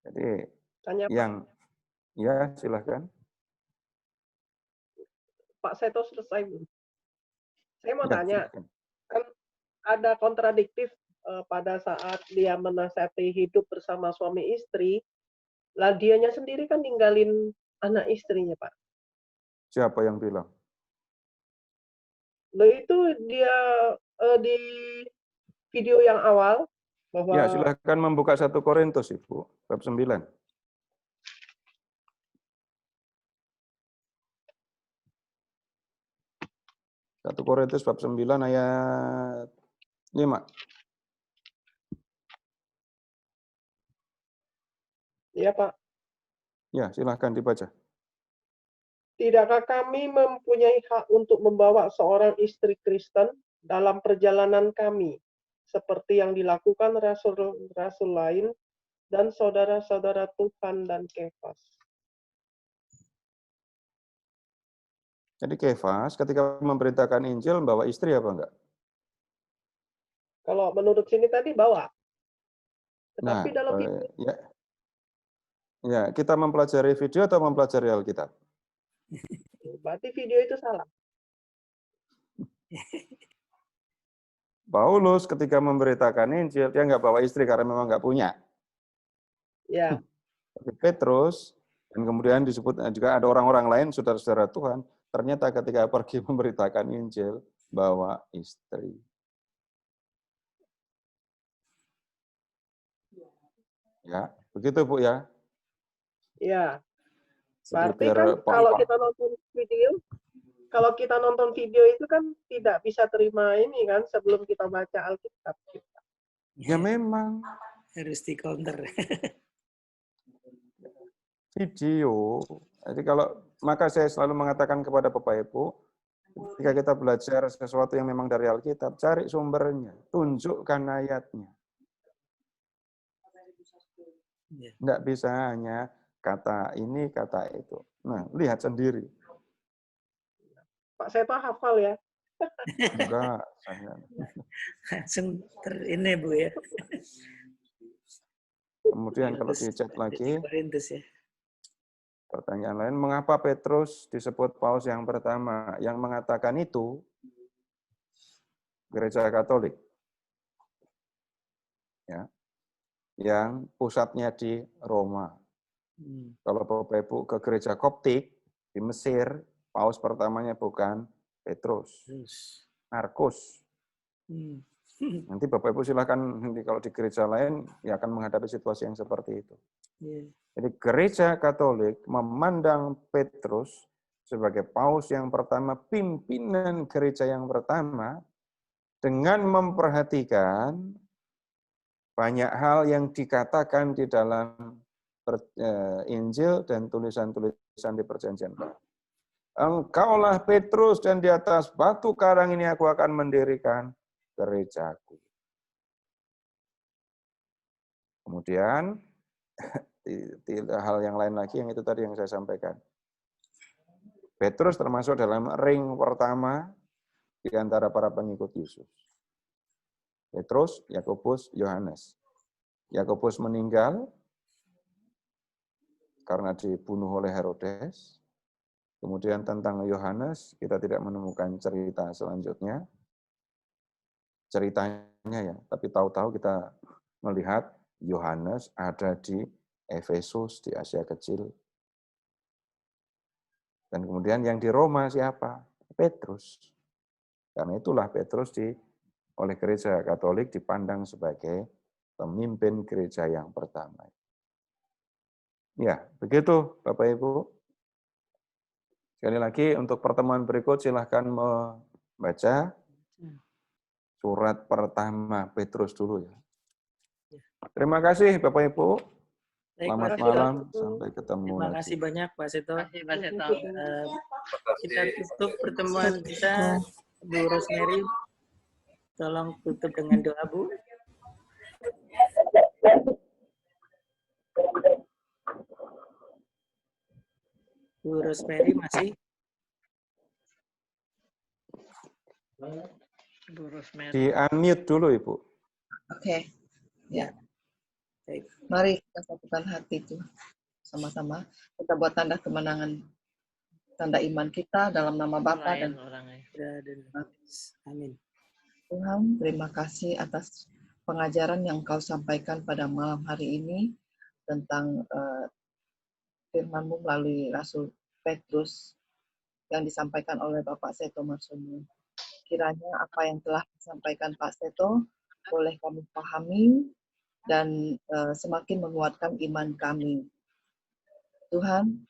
Jadi Tanya yang, ya silahkan. Pak Seto selesai belum? Saya mau Ya, tanya, silahkan. kan ada kontradiktif pada saat dia menasihati hidup bersama suami istri, lah dianya sendiri kan ninggalin anak istrinya, Pak. Siapa yang bilang? Loh itu dia di video yang awal bahwa Ya, silahkan membuka 1 Korintus, Ibu, bab 9. 1 Korintus bab 9 ayat 5. ya Pak, Ya, silahkan dibaca. tidakkah kami mempunyai hak untuk membawa seorang istri Kristen dalam perjalanan kami, seperti yang dilakukan rasul-rasul lain dan saudara-saudara Tuhan dan Kefas. Jadi Kefas ketika memberitakan Injil membawa istri apa enggak? Kalau menurut sini tadi bawa. Nah, Tetapi dalam video, ya, kita mempelajari video atau mempelajari Alkitab? berarti video itu salah. Paulus ketika memberitakan Injil, dia enggak bawa istri karena memang enggak punya. Ya, Tapi Petrus, dan kemudian disebut juga ada orang-orang lain, saudara-saudara Tuhan, ternyata ketika pergi memberitakan Injil, bawa istri. Ya, begitu Bu ya. ya. Jadi Berarti biar kan kalau kita nonton video itu kan tidak bisa terima ini kan sebelum kita baca Alkitab. ya memang harus di counter. video. Jadi maka saya selalu mengatakan kepada Bapak Ibu, ketika kita belajar sesuatu yang memang dari Alkitab, cari sumbernya, tunjukkan ayatnya. Enggak bisa hanya kata ini, kata itu. Nah, lihat sendiri. Pak Seto hafal ya. Enggak, saya. Langsung ini Bu ya. Kemudian kalau di chat lagi, Korintus ya. pertanyaan lain, mengapa Petrus disebut paus yang pertama? Yang mengatakan itu gereja Katolik. Ya. Yang pusatnya di Roma. Kalau Bapak Ibu ke gereja Koptik di Mesir, paus pertamanya bukan Petrus, Markus. Nanti Bapak Ibu silakan kalau di gereja lain ya akan menghadapi situasi yang seperti itu. Jadi gereja Katolik memandang Petrus sebagai paus yang pertama, pimpinan gereja yang pertama, dengan memperhatikan banyak hal yang dikatakan di dalam Injil dan tulisan-tulisan di Perjanjian Baru. Engkaulah Petrus dan di atas batu karang ini aku akan mendirikan gerejaku. Kemudian hal yang lain lagi yang itu tadi yang saya sampaikan. Petrus termasuk dalam ring pertama di antara para pengikut Yesus. Petrus, Yakobus, Yohanes. Yakobus meninggal karena dibunuh oleh Herodes. Kemudian tentang Yohanes, kita tidak menemukan cerita selanjutnya. Ceritanya ya, tapi tahu-tahu kita melihat Yohanes ada di Efesus, di Asia Kecil. Dan kemudian yang di Roma siapa? Petrus. Karena itulah Petrus oleh gereja Katolik dipandang sebagai pemimpin gereja yang pertama. Ya, begitu Bapak Ibu. Sekali lagi untuk pertemuan berikut silahkan membaca surat pertama Petrus dulu ya. Terima kasih Bapak Ibu. Baik, Selamat Pak Seto. malam, sampai ketemu Terima lagi. kasih banyak Pak Seto. Terima kasih Pak Seto. Kita tutup pertemuan kita. Bu Rosemary, tolong tutup dengan doa, Bu. Bu Rosemary masih? Bu Rosemary. Di unmute dulu, Ibu. Oke, ya. Baik. Mari kita satukan hati itu sama-sama. Kita buat tanda kemenangan, tanda iman kita dalam nama Bapa dan orangnya. Amin. Tuhan. Terima kasih atas pengajaran yang Kau sampaikan pada malam hari ini tentang firman-Mu melalui Rasul Petrus yang disampaikan oleh Bapak Seto Marsono. Kiranya apa yang telah disampaikan Pak Seto boleh kami pahami dan semakin menguatkan iman kami. Tuhan,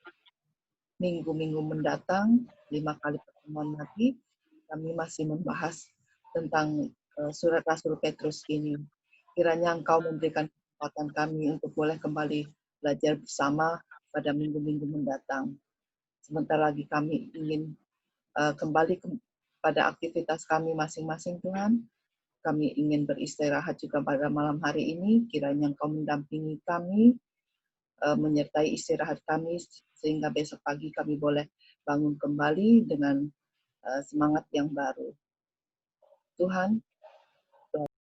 minggu-minggu mendatang, 5 kali pertemuan lagi, kami masih membahas tentang surat Rasul Petrus ini. Kiranya Engkau memberikan kesempatan kami untuk boleh kembali belajar bersama pada minggu-minggu mendatang. Sebentar lagi kami ingin kembali pada aktivitas kami masing-masing, Tuhan. Kami ingin beristirahat juga pada malam hari ini. Kiranya Engkau mendampingi kami, menyertai istirahat kami, sehingga besok pagi kami boleh bangun kembali dengan semangat yang baru. Tuhan,